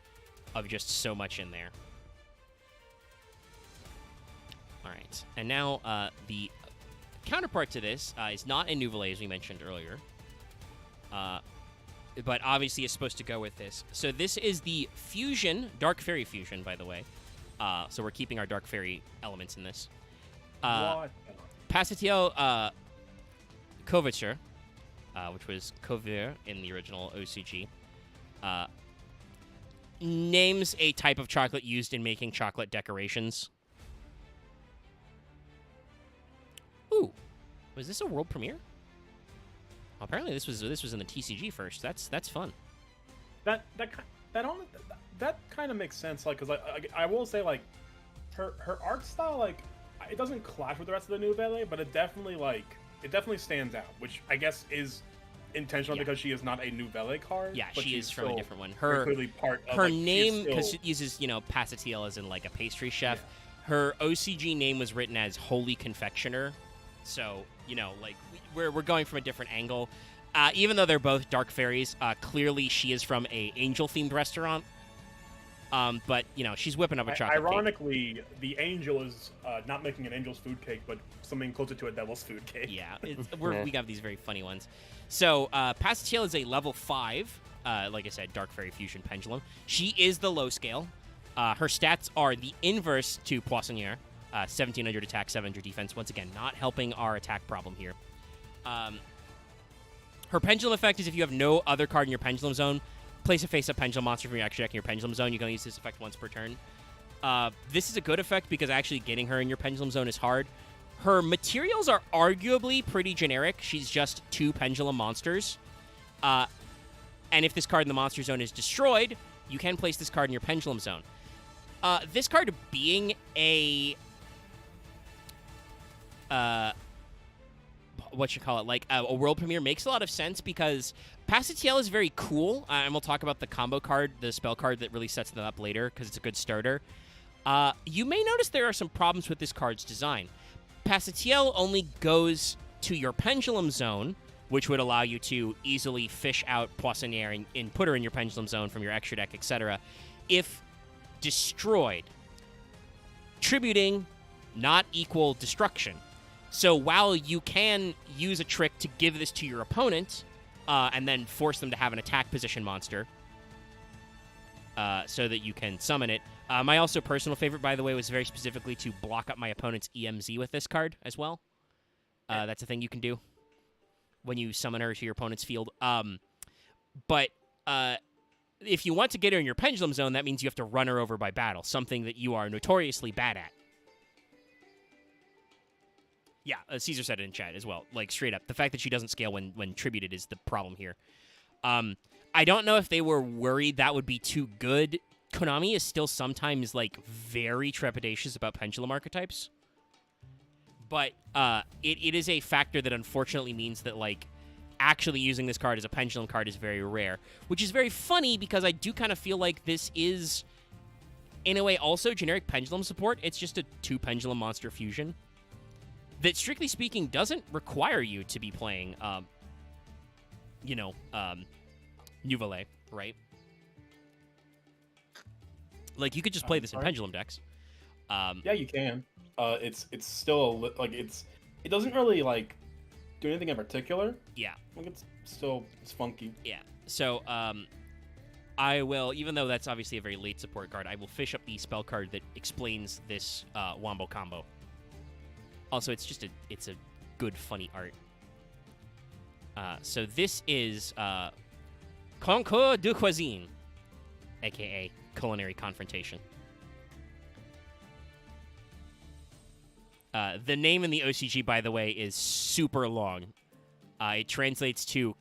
of just so much in there. All right, and now the counterpart to this is not a Nouvelle, as we mentioned earlier, but obviously is supposed to go with this. So this is the Fusion, Dark Fairy Fusion, by the way. So we're keeping our Dark Fairy elements in this. Pasatiel Kovacher, which was Kovir in the original OCG, names a type of chocolate used in making chocolate decorations. Ooh, was this a world premiere? Well, apparently this was in the TCG first. That's fun. That kind of makes sense. Like, because I will say, like, her art style, like, it doesn't clash with the rest of the Nouvelle, but it definitely stands out, which I guess is intentional because she is not a Nouvelle card. Yeah, but she is from a different one. Clearly part of, her name, because it uses Pasatiel as in like a pastry chef. Yeah. Her OCG name was written as Holy Confectioner, so like we're going from a different angle. Even though they're both dark fairies, clearly she is from a angel themed restaurant. But she's whipping up a chocolate Ironically, cake. The angel is not making an angel's food cake, but something closer to a devil's food cake. Yeah, we got these very funny ones. So, Pasatiel is a level 5, like I said, Dark Fairy Fusion Pendulum. She is the low scale. Her stats are the inverse to Poissonniere, 1700 attack, 700 defense. Once again, not helping our attack problem here. Her pendulum effect is if you have no other card in your pendulum zone, place a face-up pendulum monster from your extra deck in your pendulum zone. You can only use this effect once per turn. This is a good effect because actually getting her in your pendulum zone is hard. Her materials are arguably pretty generic. She's just 2 pendulum monsters. And if this card in the monster zone is destroyed, you can place this card in your pendulum zone. This card being a... a world premiere makes a lot of sense because Pasatiel is very cool, and we'll talk about the combo card, the spell card that really sets them up later because it's a good starter. You may notice there are some problems with this card's design. Pasatiel only goes to your pendulum zone, which would allow you to easily fish out Poissonniere and put her in your pendulum zone from your extra deck, etc. if destroyed. tributing not equal destruction. So while you can use a trick to give this to your opponent and then force them to have an attack position monster so that you can summon it, my also personal favorite, by the way, was very specifically to block up my opponent's EMZ with this card as well. That's a thing you can do when you summon her to your opponent's field. But if you want to get her in your pendulum zone, that means you have to run her over by battle, something that you are notoriously bad at. Yeah, Caesar said it in chat as well, like straight up. The fact that she doesn't scale when tributed is the problem here. I don't know if they were worried that would be too good. Konami is still sometimes like very trepidatious about pendulum archetypes. But it is a factor that unfortunately means that like actually using this card as a pendulum card is very rare, which is very funny because I do kind of feel like this is, in a way, also generic pendulum support. It's just a 2 pendulum monster fusion that, strictly speaking, doesn't require you to be playing, Nouvelle, right? Like, you could just play this in pendulum decks. Yeah, you can. It's still it doesn't really like do anything in particular. Yeah. Like it's funky. Yeah. So I will, even though that's obviously a very late support card, I will fish up the spell card that explains this Wombo combo. Also, it's a good funny art. So this is Concours de Cuisine, aka Culinary Confrontation. The name in the OCG, by the way, is super long. It translates to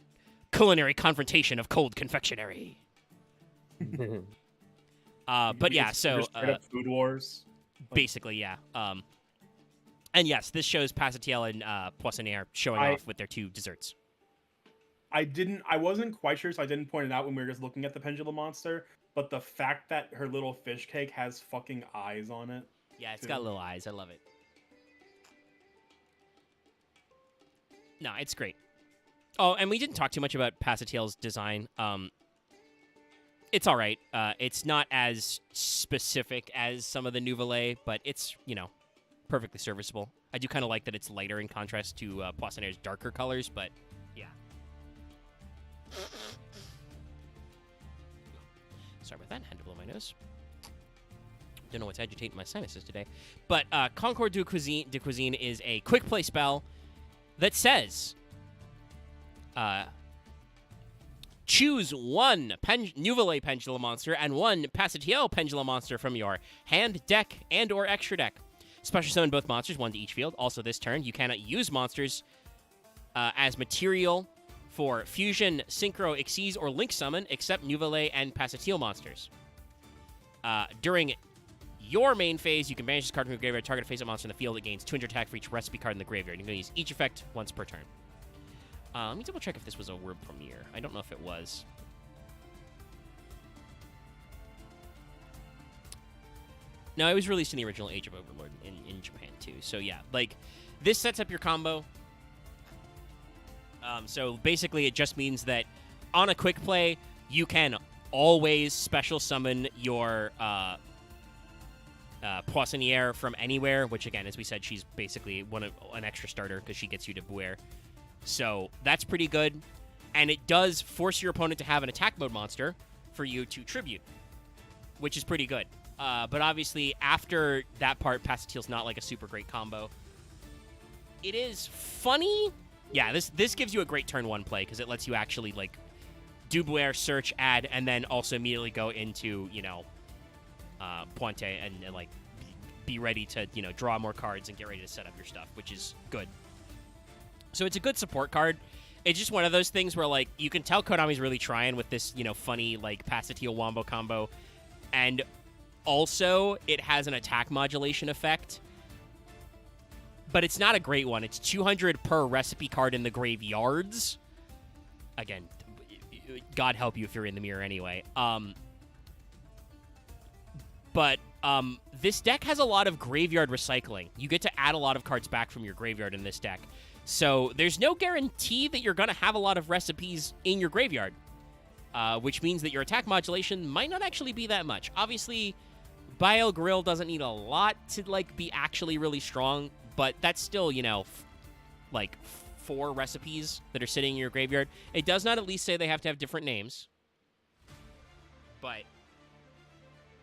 Culinary Confrontation of Cold Confectionery. But yeah, so Food Wars. Basically, yeah. And yes, this shows Pasatiel and Poissonniere showing off with their 2 desserts. I wasn't quite sure, so I didn't point it out when we were just looking at the pendulum monster. But the fact that her little fish cake has fucking eyes on it. Yeah, it's got little eyes. I love it. No, it's great. Oh, and we didn't talk too much about Pasatiel's design. It's all right. It's not as specific as some of the Nouvelle, but it's, perfectly serviceable. I do kind of like that it's lighter in contrast to Poissonnaire's darker colors, but yeah. Sorry about that. Had to blow my nose. Don't know what's agitating my sinuses today. But Concours de Cuisine is a quick play spell that says, choose 1 Nouvelle Pendulum Monster and 1 Pasatiel Pendulum Monster from your hand, deck, and or extra deck. Special summon both monsters, 1 to each field. Also this turn, you cannot use monsters as material for Fusion, Synchro, Xyz, or Link Summon, except Nouvelle and Pasatiel monsters. During your main phase, you can banish this card from your graveyard, target a face-up monster in the field. It gains 200 attack for each recipe card in the graveyard. You can use each effect once per turn. Let me double check if this was a world premiere. I don't know if it was. No, it was released in the original Age of Overlord in Japan, too. So, yeah, like, this sets up your combo. So, basically, it just means that on a quick play, you can always special summon your Poissonniere from anywhere, which, again, as we said, she's basically an extra starter because she gets you to Buer. So, that's pretty good. And it does force your opponent to have an attack mode monster for you to tribute, which is pretty good. But obviously, after that part, Pasatiel's not like a super great combo. It is funny. Yeah, this gives you a great turn 1 play because it lets you actually like do Buer, search, add, and then also immediately go into Pointe and like be ready to draw more cards and get ready to set up your stuff, which is good. So it's a good support card. It's just one of those things where like you can tell Konami's really trying with this funny like Pasatiel Wombo combo, and also it has an attack modulation effect. But it's not a great one. It's 200 per recipe card in the graveyards. Again, God help you if you're in the mirror anyway. But this deck has a lot of graveyard recycling. You get to add a lot of cards back from your graveyard in this deck. So there's no guarantee that you're going to have a lot of recipes in your graveyard, which means that your attack modulation might not actually be that much. Obviously, Bile Grill doesn't need a lot to, like, be actually really strong, but that's still, you know, like 4 recipes that are sitting in your graveyard. It does not at least say they have to have different names. But,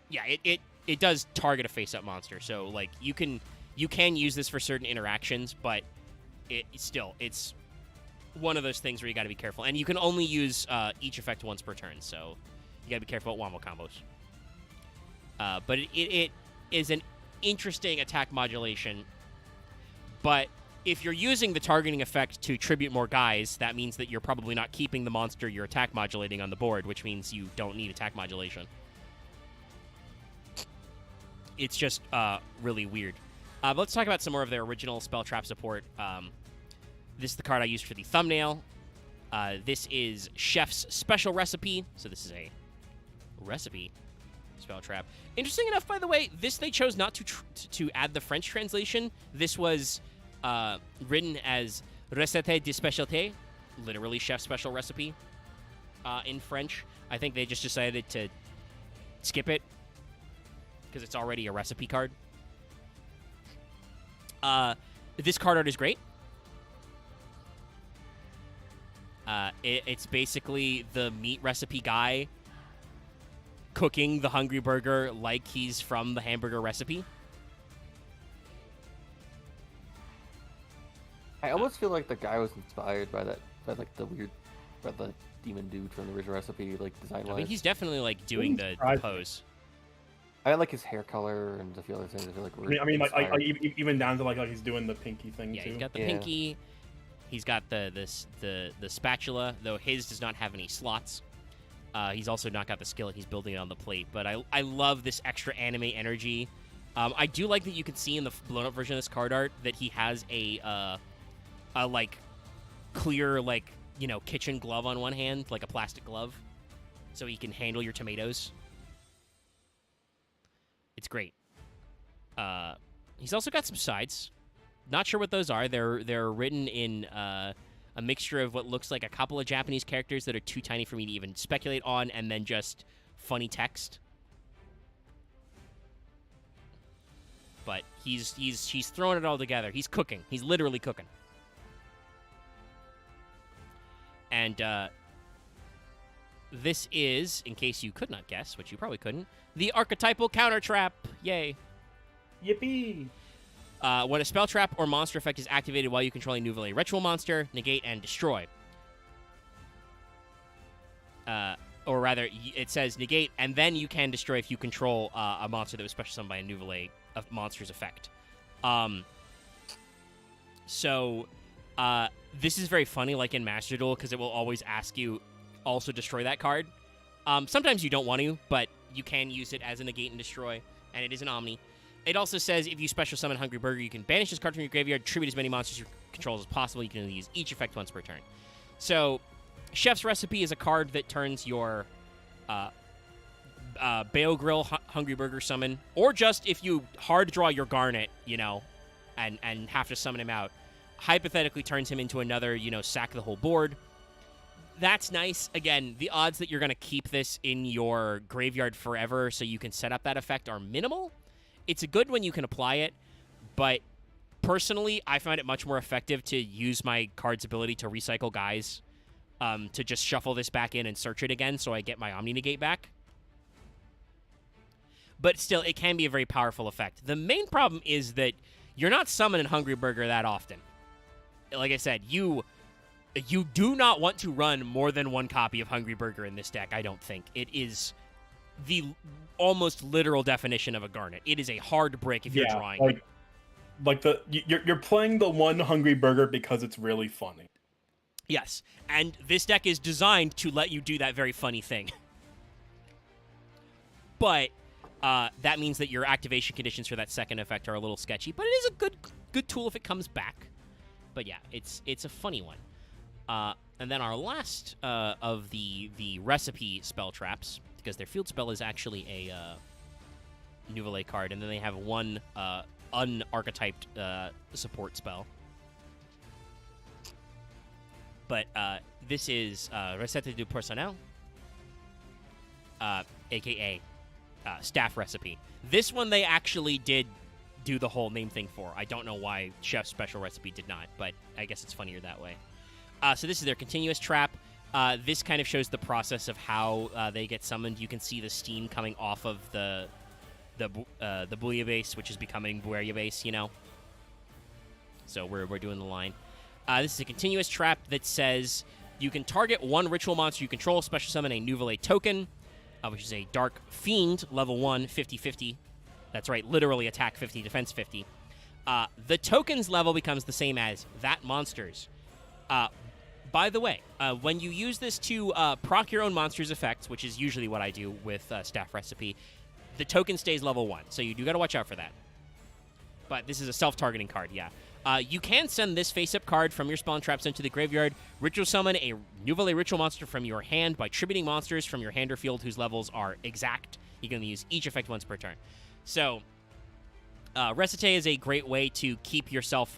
yeah, it does target a face-up monster. So, like, you can use this for certain interactions, but it's one of those things where you got to be careful. And you can only use each effect once per turn, so you got to be careful at wombo combos. But it is an interesting attack modulation. But if you're using the targeting effect to tribute more guys, that means that you're probably not keeping the monster you're attack modulating on the board, which means you don't need attack modulation. It's just really weird. But let's talk about some more of their original spell trap support. This is the card I used for the thumbnail. This is Chef's Special Recipe. So this is a recipe spell trap. Interesting enough, by the way, this they chose not to add the French translation. This was written as Recette de Spécialité, literally Chef's Special Recipe in French. I think they just decided to skip it because it's already a recipe card. This card art is great. It's basically the meat recipe guy cooking the Hungry Burger like he's from the hamburger recipe. I almost feel like the guy was inspired by the demon dude from the original recipe, like design-wise. I mean, he's definitely like doing the pose. I like his hair color and a few other things. I feel like I mean, even down to like he's doing the pinky thing too. Yeah, he's got the pinky. He's got the spatula, though his does not have any slots. He's also not got the skillet. He's building it on the plate. But I love this extra anime energy. I do like that you can see in the blown up version of this card art that he has a like clear, like, you know, kitchen glove on one hand, like a plastic glove, so he can handle your tomatoes. It's great. He's also got some sides. Not sure what those are. They're written in a mixture of what looks like a couple of Japanese characters that are too tiny for me to even speculate on, and then just funny text. But he's throwing it all together. He's cooking. He's literally cooking. And this is, in case you could not guess, which you probably couldn't, the archetypal counter trap. Yay. Yippee. When a spell trap or monster effect is activated while you control a Nouvelle ritual monster, negate and destroy. Or rather, it says negate, and then you can destroy if you control a monster that was special summoned by a Nouvelle monster's effect. This is very funny, like in Master Duel, because it will always ask you also destroy that card. Sometimes you don't want to, but you can use it as a negate and destroy, and it is an Omni. It also says if you special summon Hungry Burger, you can banish this card from your graveyard, tribute as many monsters you control as possible. You can only use each effect once per turn. So, Chef's Recipe is a card that turns your Bail Grill Hungry Burger summon, or just if you hard draw your Garnet, you know, and have to summon him out, hypothetically turns him into another, you know, sack the whole board. That's nice. Again, the odds that you're going to keep this in your graveyard forever so you can set up that effect are minimal. It's a good when you can apply it, but personally, I find it much more effective to use my card's ability to recycle guys, to just shuffle this back in and search it again so I get my Omni Negate back. But still, it can be a very powerful effect. The main problem is that you're not summoning Hungry Burger that often. Like I said, you do not want to run more than one copy of Hungry Burger in this deck, I don't think. It is the almost literal definition of a Garnet. It is a hard brick if you're drawing. You're playing the one Hungry Burger because it's really funny. Yes, and this deck is designed to let you do that very funny thing. But that means that your activation conditions for that second effect are a little sketchy, but it is a good tool if it comes back. But yeah, it's a funny one. And then our last of the recipe spell traps, because their field spell is actually a Nouvelle card, and then they have one unarchetyped support spell. But this is Recette du Portrayal, a.k.a. staff recipe. This one they actually did do the whole name thing for. I don't know why Chef's special recipe did not, but I guess it's funnier that way. So this is their continuous trap. This kind of shows the process of how they get summoned. You can see the steam coming off of the bouillabaisse, which is becoming bouillabaisse, you know? So we're doing the line. This is a continuous trap that says you can target one ritual monster you control, special summon a Nouveau token, which is a Dark Fiend, level 1, 50-50. That's right, literally attack 50, defense 50. The token's level becomes the same as that monster's. By the way, when you use this to proc your own monster's effects, which is usually what I do with Staff Recipe, the token stays level 1, so you do got to watch out for that. But this is a self-targeting card, yeah. You can send this face-up card from your spawn traps into the graveyard, ritual summon a Nouveau ritual monster from your hand by tributing monsters from your hand or field whose levels are exact. You can use each effect once per turn. So, Recite is a great way to keep yourself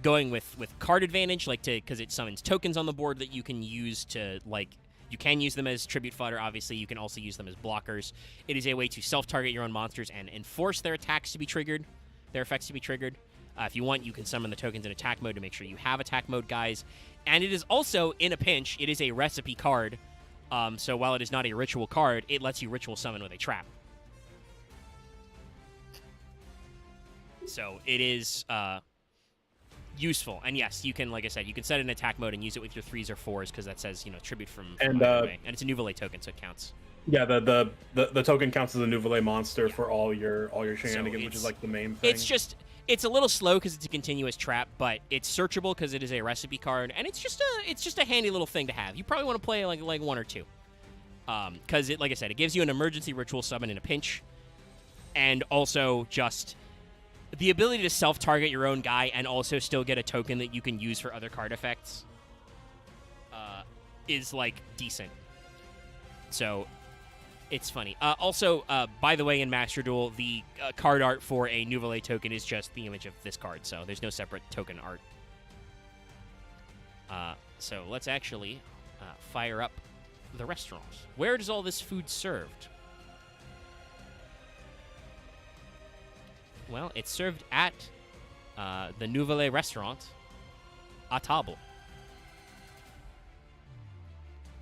going with card advantage, like because it summons tokens on the board that you can use to, like, you can use them as tribute fodder, obviously. You can also use them as blockers. It is a way to self-target your own monsters and enforce their attacks to be triggered, their effects to be triggered. If you want, you can summon the tokens in attack mode to make sure you have attack mode guys. And it is also, in a pinch, it is a recipe card. So while it is not a ritual card, it lets you ritual summon with a trap. So it is useful. And yes, you can, like I said, you can set an attack mode and use it with your 3s or 4s because that says, you know, tribute from and it's a Nouveau token, so it counts. Yeah, the token counts as a Nouveau monster for all your shenanigans, which is like the main thing. It's a little slow because it's a continuous trap, but it's searchable because it is a recipe card, and it's just a handy little thing to have. You probably want to play like 1 or 2, because like I said, it gives you an emergency ritual summon in a pinch, and also just the ability to self-target your own guy and also still get a token that you can use for other card effects is like decent. So. It's funny. Also, by the way, in Master Duel, the card art for a Nouveau token is just the image of this card, so there's no separate token art. So let's actually fire up the restaurant. Where does all this food served? Well, it's served at the Nouveau restaurant, à table.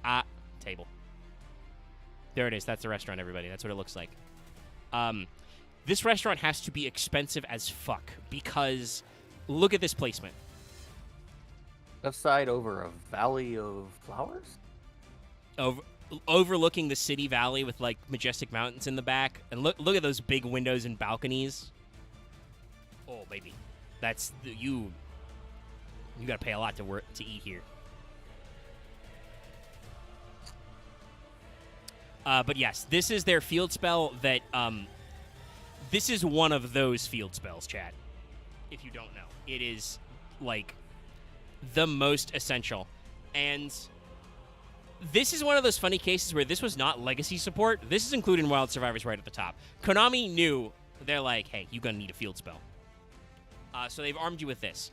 À table. There it is. That's the restaurant, everybody. That's what it looks like. This restaurant has to be expensive as fuck because look at this placement. Left side over a valley of flowers? Overlooking the city valley with, like, majestic mountains in the back. And look at those big windows and balconies. Oh, baby. That's... You gotta pay a lot to eat here. But yes, this is their field spell that, this is one of those field spells, chat. If you don't know. It is, like, the most essential. And this is one of those funny cases where this was not legacy support. This is included in Wild Survivors right at the top. Konami knew. They're like, hey, you're gonna need a field spell. So they've armed you with this.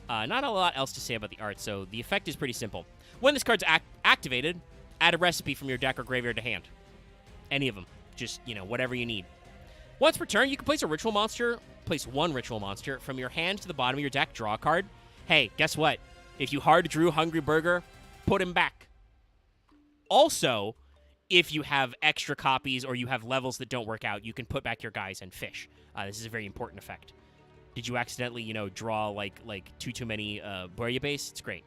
Not a lot else to say about the art, so the effect is pretty simple. When this card's activated... Add a recipe from your deck or graveyard to hand. Any of them. Just, you know, whatever you need. Once per turn, you can place one ritual monster from your hand to the bottom of your deck, draw a card. Hey, guess what? If you hard drew Hungry Burger, put him back. Also, if you have extra copies or you have levels that don't work out, you can put back your guys and fish. This is a very important effect. Did you accidentally, you know, draw like too many bouillabaisse? It's great.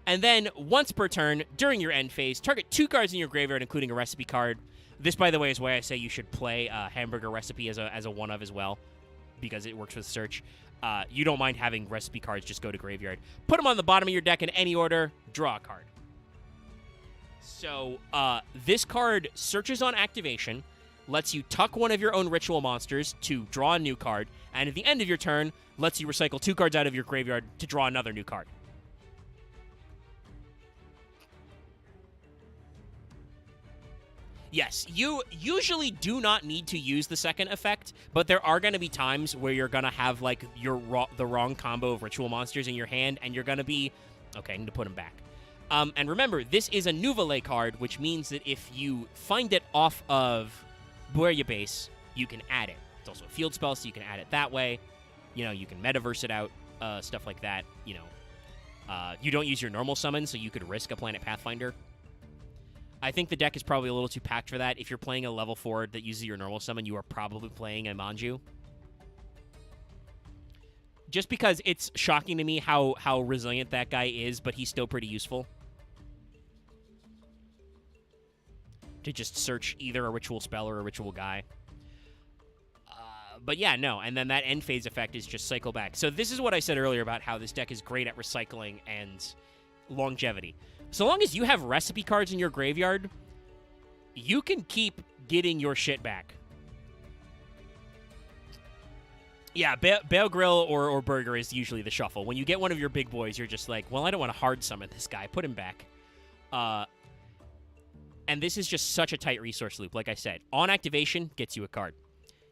And then, once per turn, during your end phase, target 2 cards in your graveyard, including a recipe card. This, by the way, is why I say you should play Hamburger Recipe as a one-of as well, because it works with search. You don't mind having recipe cards just go to graveyard. Put them on the bottom of your deck in any order, draw a card. So, this card searches on activation, lets you tuck one of your own ritual monsters to draw a new card, and at the end of your turn, lets you recycle 2 cards out of your graveyard to draw another new card. Yes, you usually do not need to use the second effect, but there are going to be times where you're going to have, like, the wrong combo of ritual monsters in your hand, and you're going to be... Okay, I need to put them back. And remember, this is a Nouveau card, which means that if you find it off of Buer your base, you can add it. It's also a field spell, so you can add it that way. You know, you can metaverse it out, stuff like that. You know, you don't use your normal summon, so you could risk a Planet Pathfinder. I think the deck is probably a little too packed for that. If you're playing a level 4 that uses your normal summon, you are probably playing a Manju. Just because it's shocking to me how resilient that guy is, but he's still pretty useful. To just search either a ritual spell or a ritual guy. But yeah, no, and then that end phase effect is just cycle back. So this is what I said earlier about how this deck is great at recycling and longevity. So long as you have recipe cards in your graveyard, you can keep getting your shit back. Yeah, Bale Grill or Burger is usually the shuffle. When you get one of your big boys, you're just like, well, I don't want to hard summon this guy. Put him back. And this is just such a tight resource loop. Like I said, on activation, gets you a card.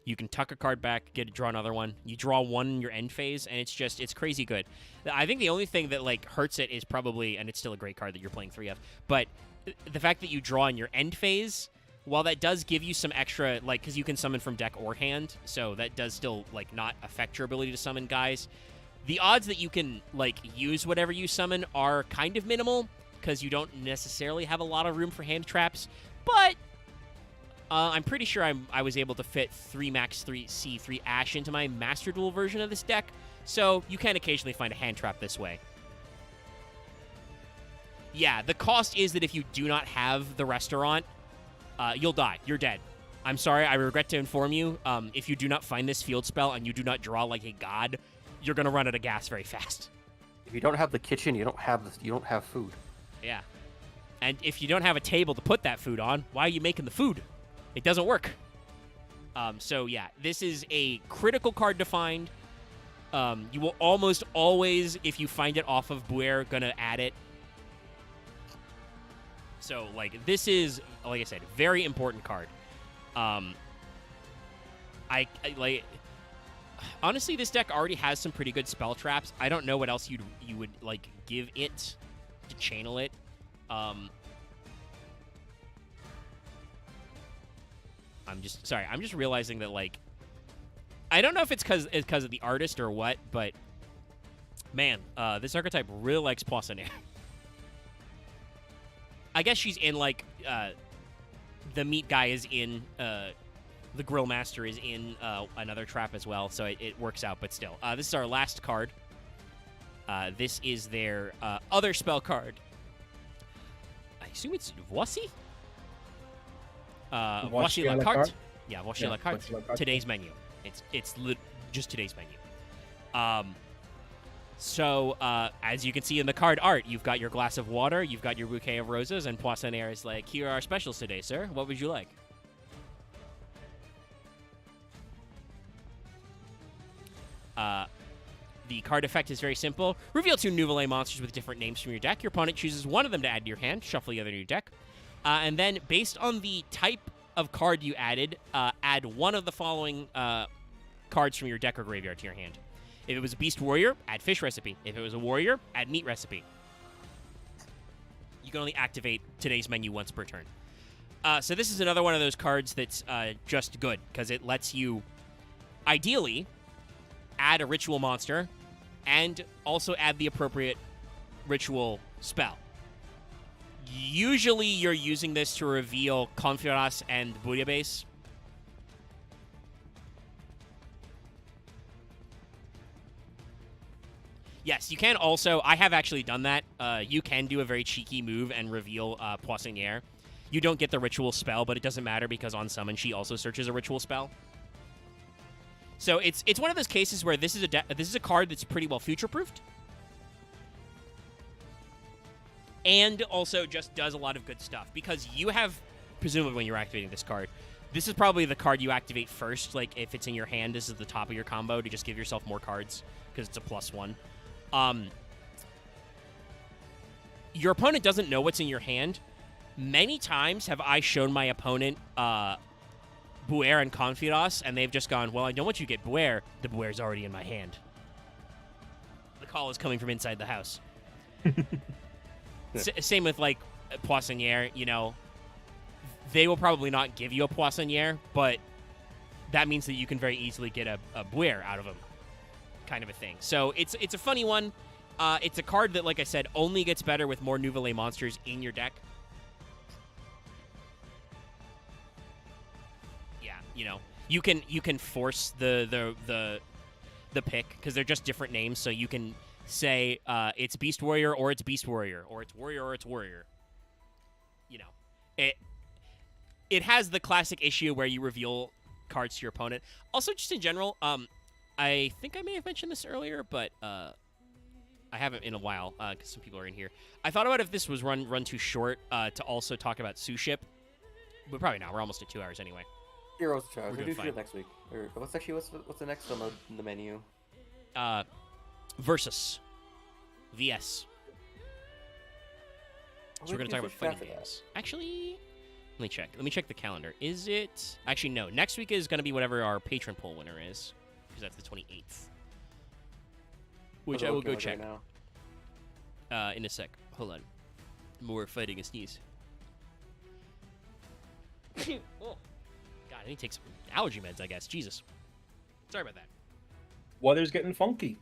You can tuck a card back, draw another one. You draw one in your end phase, and it's crazy good. I think the only thing that, like, hurts it is probably, and it's still a great card that you're playing 3 of, but the fact that you draw in your end phase, while that does give you some extra, like, because you can summon from deck or hand, so that does still, like, not affect your ability to summon guys, the odds that you can, like, use whatever you summon are kind of minimal, because you don't necessarily have a lot of room for hand traps, but I'm pretty sure I was able to fit 3 Max 3 C3 Ash into my Master Duel version of this deck, so you can occasionally find a hand trap this way. Yeah, the cost is that if you do not have the restaurant, you'll die. You're dead. I'm sorry, I regret to inform you, if you do not find this field spell and you do not draw like a god, you're going to run out of gas very fast. If you don't have the kitchen, you don't have food. Yeah. And if you don't have a table to put that food on, why are you making the food? It doesn't work. So, yeah, this is a critical card to find. You will almost always, if you find it off of Buer, gonna add it. So, like, this is, like I said, very important card. I like, honestly, this deck already has some pretty good spell traps. I don't know what else you would, like, give it to channel it. I'm just realizing that, like, I don't know if it's because of the artist or what, but man, this archetype really likes Poissonnaire. I guess she's in, like, the meat guy is in, the grill master is in another trap as well, so it works out, but still. This is our last card. This is their other spell card. I assume it's Voici? Voici la carte. Yeah, Voici la carte. Today's menu. It's just today's menu. So, as you can see in the card art, you've got your glass of water, you've got your bouquet of roses, and Poissonnaire is like, here are our specials today, sir. What would you like? The card effect is very simple. Reveal 2 Nouveau monsters with different names from your deck. Your opponent chooses one of them to add to your hand. Shuffle the other to your deck. And then, based on the type of card you added, add one of the following cards from your deck or graveyard to your hand. If it was a Beast Warrior, add Fish Recipe. If it was a Warrior, add Meat Recipe. You can only activate today's menu once per turn. So this is another one of those cards that's just good, because it lets you, ideally, add a ritual monster, and also add the appropriate ritual spell. Usually you're using this to reveal Confiras and Bouillabaisse. Yes, you can also, I have actually done that. You can do a very cheeky move and reveal Poissonnière. You don't get the ritual spell, but it doesn't matter because on summon she also searches a ritual spell. So it's one of those cases where this is a card that's pretty well future-proofed. And also just does a lot of good stuff. Because you have, presumably when you're activating this card, this is probably the card you activate first. Like, if it's in your hand, this is the top of your combo to just give yourself more cards, because it's a +1. Your opponent doesn't know what's in your hand. Many times have I shown my opponent Buer and Confiras, and they've just gone, well, I know what you get Buer. The Buer's already in my hand. The call is coming from inside the house. Same with, like, Poissonnière, you know. they will probably not give you a Poissonniere, but that means that you can very easily get a Bouer out of them, kind of a thing. So it's a funny one. It's a card that, like I said, only gets better with more Nouveau monsters in your deck. Yeah, you know, you can force the pick because they're just different names. So you can say it's Beast Warrior or it's Beast Warrior or it's Warrior or it's Warrior. You know, it has the classic issue where you reveal cards to your opponent. Also, just in general, I think I may have mentioned this earlier, but I haven't in a while because some people are in here. I thought about if this was run too short to also talk about Sous Ship, but probably not. We're almost at 2 hours anyway. Heroes Charge. We're We'll doing do fine. next week. Or what's the next on the menu? Versus VS. So we're going to talk about fighting games. Actually, let me check. Let me check the calendar. Is it... Actually, no. Next week is going to be whatever our patron poll winner is, because that's the 28th. Which I will go check in a sec. Hold on. More fighting a sneeze. Oh. God, I need to take some allergy meds, I guess. Jesus. Sorry about that. Weather's getting funky.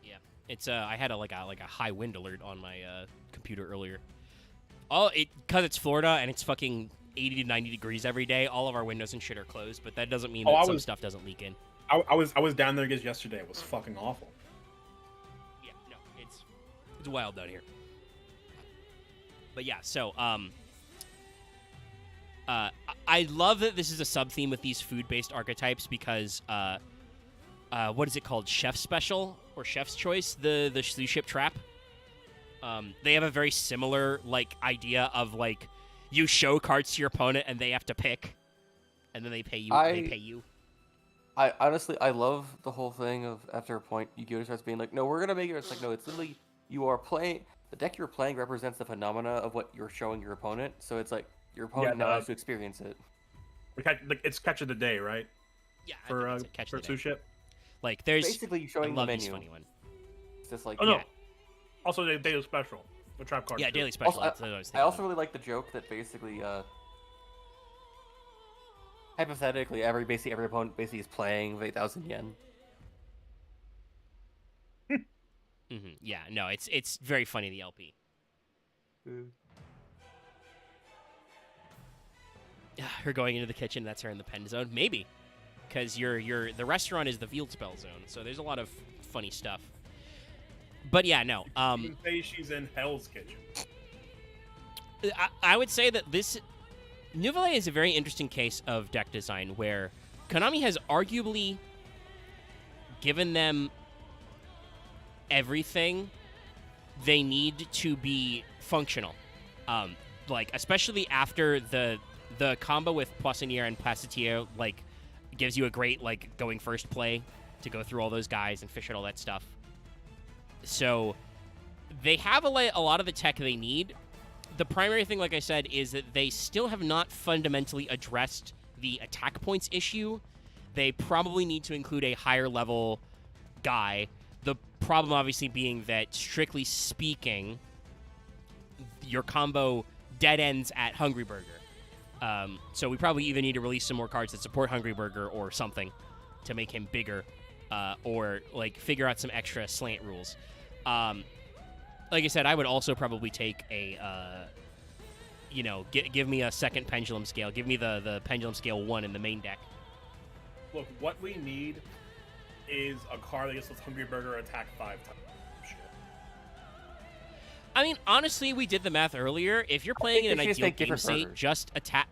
Yeah. It's I had a high wind alert on my computer earlier. Oh, because it's Florida and it's fucking 80 to 90 degrees every day, all of our windows and shit are closed, but that doesn't mean that some stuff doesn't leak in. I was down there just yesterday. It was fucking awful. Yeah, no, it's wild down here. But yeah, so I love that this is a sub-theme with these food-based archetypes because what is it called? Chef's Special or Chef's Choice, the Sous Ship Trap. They have a very similar idea of you show cards to your opponent and they have to pick, and then they pay you. I honestly love the whole thing of after a point Yu-Gi-Oh starts being like, no, we're gonna make it. It's like, no, it's literally you are playing. The deck you're playing represents the phenomena of what you're showing your opponent. So it's like your opponent now has to experience it. It's catch of the day, right? Yeah, for Sous Ship. There's basically showing the menu. Funny one. It's just like no. Also, the daily special, the trap card. Yeah, daily special. Also, I also really like the joke that basically, hypothetically, every opponent basically is playing with 8,000 yen. Mm-hmm. Yeah, no, it's very funny, the LP. Her going into the kitchen, that's her in the pen zone, maybe, because the restaurant is the field spell zone, so there's a lot of funny stuff. But yeah, no. You can say she's in Hell's Kitchen. I would say that this Nouvelle is a very interesting case of deck design where Konami has arguably given them everything they need to be functional. Especially after the combo with Poissonniere and Passetier, gives you a great, going first play to go through all those guys and fish and all that stuff. So they have a lot of the tech they need. The primary thing, like I said, is that they still have not fundamentally addressed the attack points issue. They probably need to include a higher level guy. The problem obviously being that, strictly speaking, your combo dead ends at Hungry Burger. So we probably either need to release some more cards that support Hungry Burger or something to make him bigger, or figure out some extra slant rules. Like I said, I would also probably take a, give me a second Pendulum Scale. Give me the Pendulum Scale 1 in the main deck. Look, what we need is a card that gets this Hungry Burger attack 5 times. I mean, honestly, we did the math earlier. If you're playing in an ideal game state, just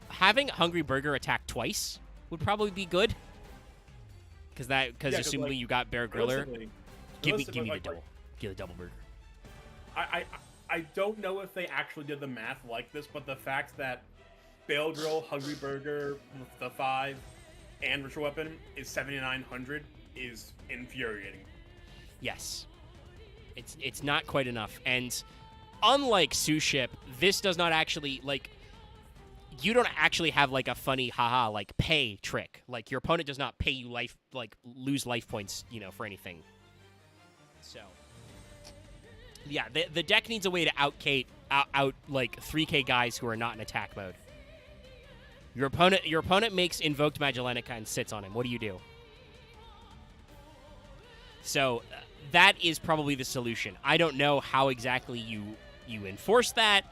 having Hungry Burger attack twice would probably be good. Because assuming you got Bear Griller, give me the double. Give the double burger. I don't know if they actually did the math like this, but the fact that Bear Grill, Hungry Burger, the 5, and Ritual Weapon is 7,900 is infuriating. Yes. It's not quite enough. And unlike Sous Ship, this does not actually, you don't actually have, a funny haha, pay trick. Your opponent does not pay you life, lose life points, for anything. So, yeah, the deck needs a way to out 3K guys who are not in attack mode. Your opponent makes Invoked Magellanica and sits on him. What do you do? So that is probably the solution. I don't know how exactly you enforce that,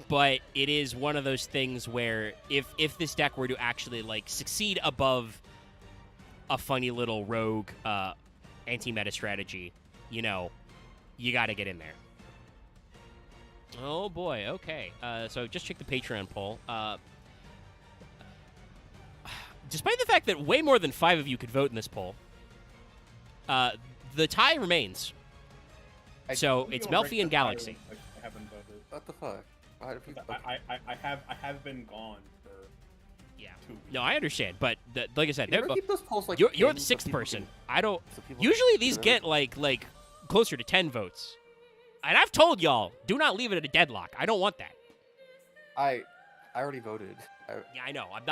but it is one of those things where if this deck were to actually like succeed above a funny little rogue anti-meta strategy, you know, you got to get in there. Oh boy, okay. So just check the Patreon poll. Despite the fact that way more than 5 of you could vote in this poll, the tie remains. So it's Melfi and Galaxy. I haven't voted. What the fuck? I have been gone for 2 weeks. No, I understand, but like I said, keep those polls, like, you're the 6th person. I don't. Usually these get like closer to 10 votes, and I've told y'all, do not leave it at a deadlock. I don't want that. I already voted. Yeah, I know. I'm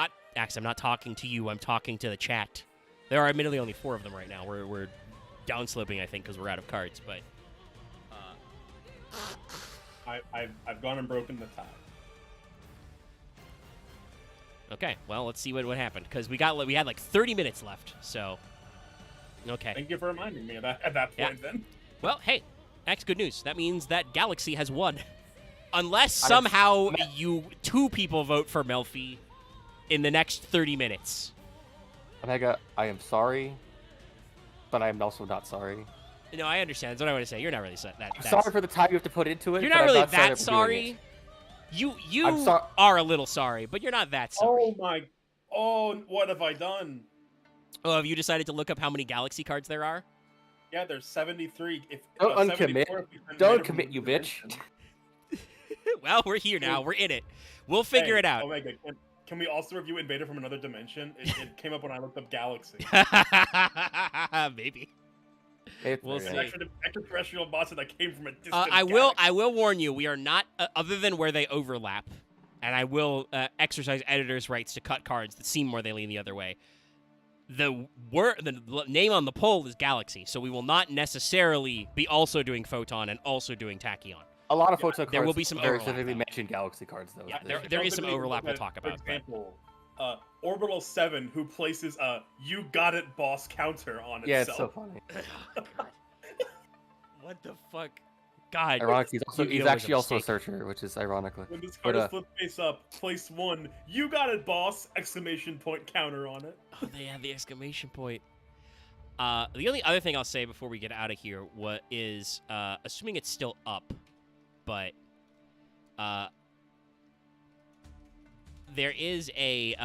not talking to you. I'm talking to the chat. There are admittedly only 4 of them right now. We're downsloping, I think, because we're out of cards. But I've gone and broken the tie. Okay, well, let's see what happened, because we had like 30 minutes left. So, okay. Thank you for reminding me of that at that point. Then. Well, hey, that's good news. That means that Galaxy has won. Unless somehow 2 people vote for Melfi in the next 30 minutes. Omega, I am sorry, but I am also not sorry. No, I understand. That's what I want to say. You're not really I'm sorry for the time you have to put into it. You're not really that sorry. You are a little sorry, but you're not that sorry. Oh, what have I done? Oh, have you decided to look up how many Galaxy cards there are? Yeah, there's 73. Don't uncommit. Don't commit, you bitch. Well, we're here now. We're in it. We'll figure it out. Omega, can we also review Invader from Another Dimension? It came up when I looked up Galaxy. Maybe. We'll see. Extraterrestrial monster that came from a distant I will warn you, we are not, other than where they overlap, and I will exercise editors' rights to cut cards that seem more they lean the other way. The name on the poll is Galaxy, so we will not necessarily be also doing Photon and also doing Tachyon. A lot of Photon cards. There will be some overlap. Specifically mentioned Galaxy cards, though. Yeah, there is some overlap we'll talk about. For example, Orbital 7, who places a "You Got It, Boss" counter on itself. Yeah, it's so funny. What the fuck? God. Ironically, he's actually also a searcher, which is ironically. When this card is flipped face up, place 1, "You Got It, Boss!" exclamation point counter on it. Oh, they have the exclamation point. The only other thing I'll say before we get out of here is, assuming it's still up, but there is a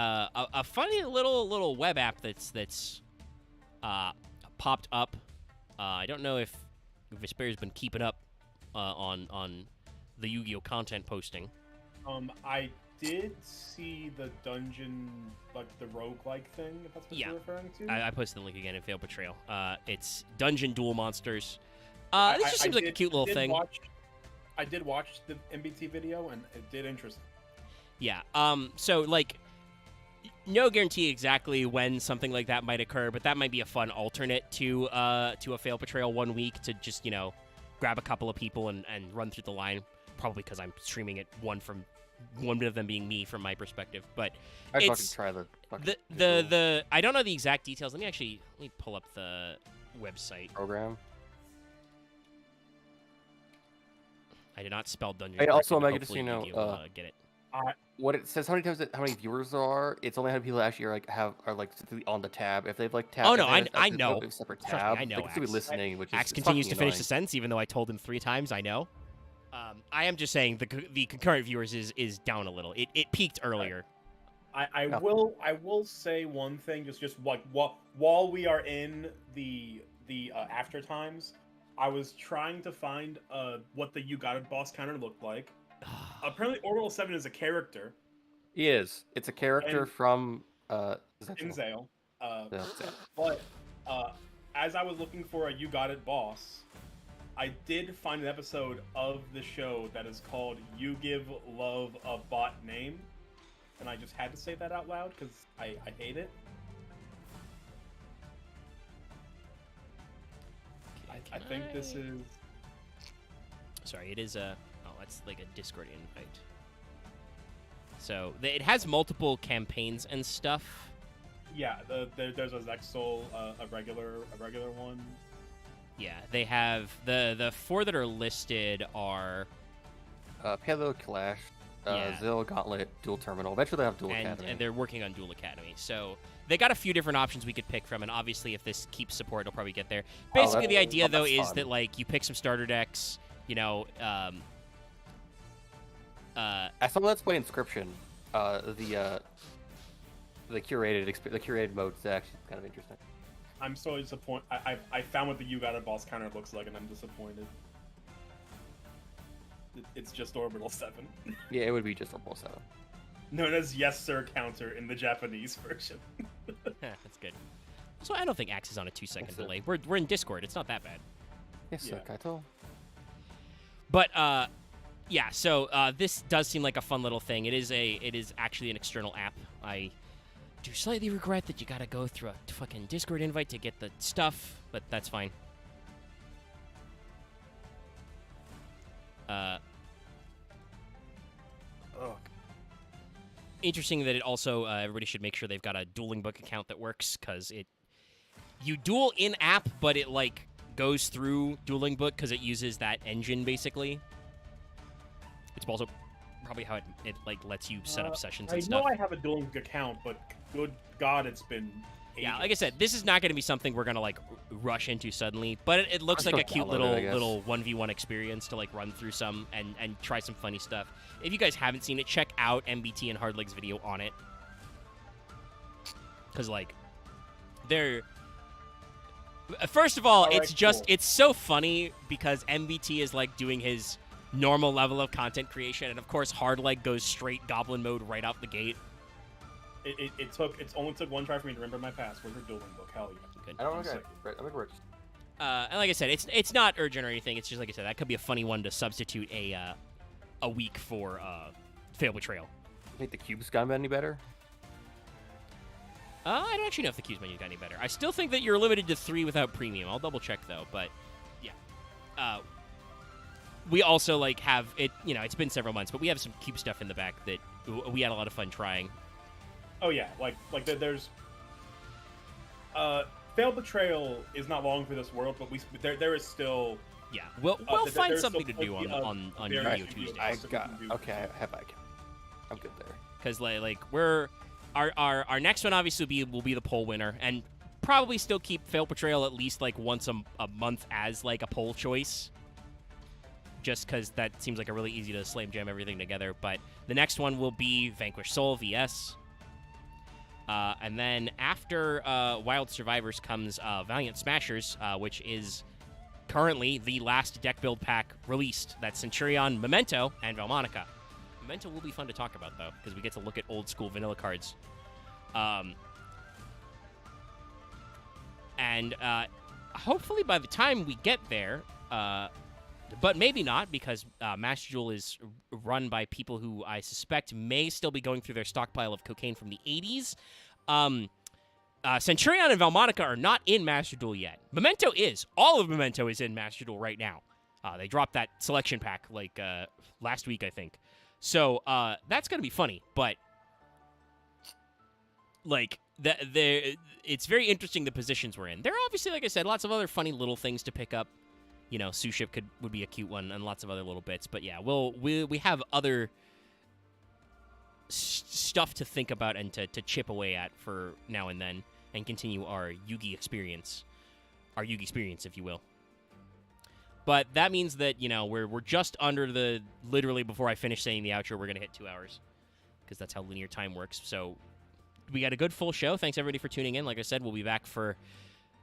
funny little web app that's popped up. I don't know if Vesper's been keeping up on the Yu-Gi-Oh content posting. I did see the dungeon, like the roguelike thing, if that's what you're referring to. I posted the link again in Failed Portrayal. It's Dungeon Duel Monsters. This just seems like a cute little thing. I did watch the MBT video, and it did interest me. Yeah. So, like, no guarantee exactly when something like that might occur, but that might be a fun alternate to a Failed Portrayal 1 week to just, grab a couple of people and run through the line. Probably because I'm streaming it, one of them being me from my perspective. But I'd fucking try the I don't know the exact details. Let me pull up the website. Program. I did not spell dungeon. Hey, also, correctly, Omega, just get it. What it says, how many viewers there are? It's only how many people actually are on the tab. If they've tabbed. Oh no, I know. Separate tab. I know. They can still be listening, which is Axe continues to finish the sentence, even though I told him 3 times. I know. I am just saying the concurrent viewers is down a little. It peaked earlier. I will say one thing, just like while we are in the after times, I was trying to find what the "You Got It, Boss" counter looked like. Apparently, Orbital 7 is a character. He is. It's a character from Inzale. But as I was looking for a "You Got It, Boss," I did find an episode of the show that is called "You Give Love a Bot Name," and I just had to say that out loud because I hate it. I think this is... Sorry, it is a... Oh, that's like a Discord invite. So it has multiple campaigns and stuff. Yeah, there's a Zexal, a regular one. Yeah, they have the 4 that are listed are Payload Clash, Zil, Gauntlet, Dual Terminal. Eventually they have Dual Academy. And they're working on Dual Academy. So they got a few different options we could pick from, and obviously if this keeps support, it'll probably get there. Basically, the idea, though, is that, like, you pick some starter decks, you know... I saw Let's Play Inscription. The curated mode is actually kind of interesting. I'm so disappointed. I found what the You Got It boss counter looks like, and I'm disappointed. It's just Orbital 7. Yeah, it would be just Orbital 7. Known as Yes Sir counter in the Japanese version. That's good. So I don't think Axe is on a 2-second delay. We're in Discord. It's not that bad. Yes, sir, Kaito. But yeah. So this does seem like a fun little thing. It is actually an external app. I do slightly regret that you gotta go through a fucking Discord invite to get the stuff, but that's fine. Interesting that it also everybody should make sure they've got a dueling book account that works, because you duel in app, but it like goes through dueling book because it uses that engine basically. It's also probably how it like lets you set up sessions and stuff. I know I have a dueling book account, but good God, it's been ages. Yeah, like I said, this is not going to be something we're going to like rush into suddenly, but it looks like a cute little 1v1 experience to like run through some and try some funny stuff. If you guys haven't seen it, check out MBT and Hardleg's video on it, because like first of all, it's so funny because MBT is like doing his normal level of content creation, and of course Hardleg goes straight goblin mode right out the gate. It only took one try for me to remember my password for dueling book. Hell yeah. Good. I don't know. Right, I'm rich. And like I said, it's not urgent or anything. It's just like I said, that could be a funny one to substitute a week for Fail Betrayal. You think the cubes got any better? I don't actually know if the cubes menu got any better. I still think that you're limited to 3 without premium. I'll double check though. But yeah, we also like have it. You know, it's been several months, but we have some cube stuff in the back that we had a lot of fun trying. Oh yeah, like there's Fail Betrayal is not long for this world, but there is still we'll find something to do on Video Tuesdays. I have I'm good there. Because like we're our next one obviously will be the poll winner, and probably still keep Fail Betrayal at least like once a month as like a poll choice. Just because that seems like a really easy to slam jam everything together. But the next one will be Vanquish Soul VS. And then after Wild Survivors comes Valiant Smashers, which is currently the last deck build pack released. That's Centurion, Memento, and Valmonica. Memento will be fun to talk about, though, because we get to look at old school vanilla cards. And hopefully by the time we get there, but maybe not, because Master Duel is run by people who I suspect may still be going through their stockpile of cocaine from the 80s. Centurion and Valmonica are not in Master Duel yet. Memento is. All of Memento is in Master Duel right now. They dropped that selection pack like last week, I think. So that's going to be funny, but like it's very interesting the positions we're in. There are obviously, like I said, lots of other funny little things to pick up. You know, Suship would be a cute one, and lots of other little bits. But yeah, we have other stuff to think about and to chip away at for now and then, and continue our Yugi experience, if you will. But that means that, you know, we're just under literally before I finish saying the outro, we're gonna hit 2 hours, because that's how linear time works. So we got a good full show. Thanks everybody for tuning in. Like I said, we'll be back for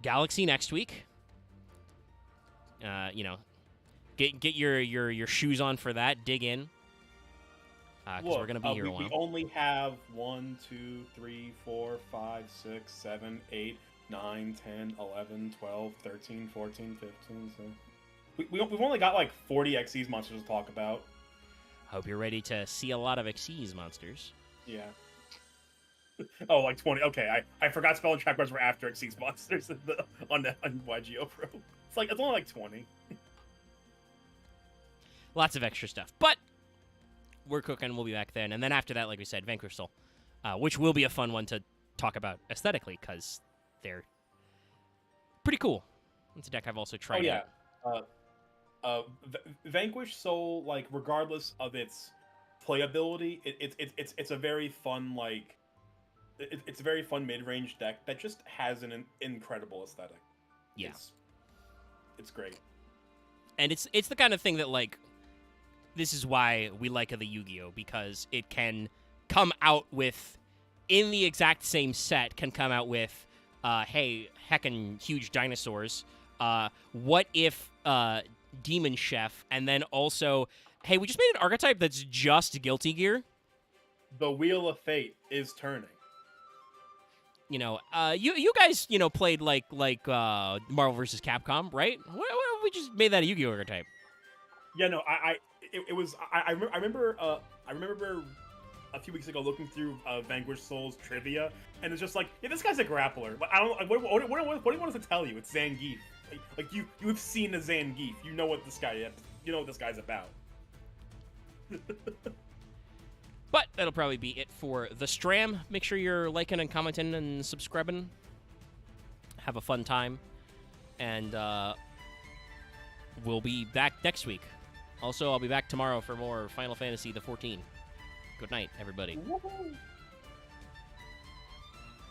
Galaxy next week. You know, get your shoes on for that. Dig in, because we're gonna be here a while. We only have 1, 2, 3, 4, 5, 6, 7, 8, 9, 10, 11, 12, 13, 14, 15. So we've only got like 40 Xyz monsters to talk about. Hope you're ready to see a lot of Xyz monsters. Yeah. Oh, like 20. Okay, I forgot spell and track cards were after Xyz monsters on YGO Pro. It's only like 20. Lots of extra stuff. But we're cooking. We'll be back then. And then after that, like we said, Vanquish Soul, which will be a fun one to talk about aesthetically because they're pretty cool. It's a deck I've also tried. Oh yeah. Vanquish Soul, like regardless of its playability, it's a very fun like it's a very fun mid-range deck that just has an incredible aesthetic. Yeah, it's great. And it's the kind of thing that like this is why we like the Yu-Gi-Oh, because it can come out with in the exact same set can come out with hey, heckin' huge dinosaurs. What if Demon Chef, and then also, hey, we just made an archetype that's just Guilty Gear. The Wheel of Fate is turning. You know, you guys, you know, played like Marvel vs. Capcom, right? We just made that a Yu-Gi-Oh archetype. Yeah, no, I remember a few weeks ago looking through Vanquish Soul's trivia, and it's just like, yeah, this guy's a grappler. But I don't. What do you want us to tell you? It's Zangief. Like you've seen the Zangief. You know what this guy is. You know what this guy's about. But that'll probably be it for the Stram. Make sure you're liking and commenting and subscribing. Have a fun time. And we'll be back next week. Also, I'll be back tomorrow for more Final Fantasy XIV. Good night, everybody. Woo-hoo.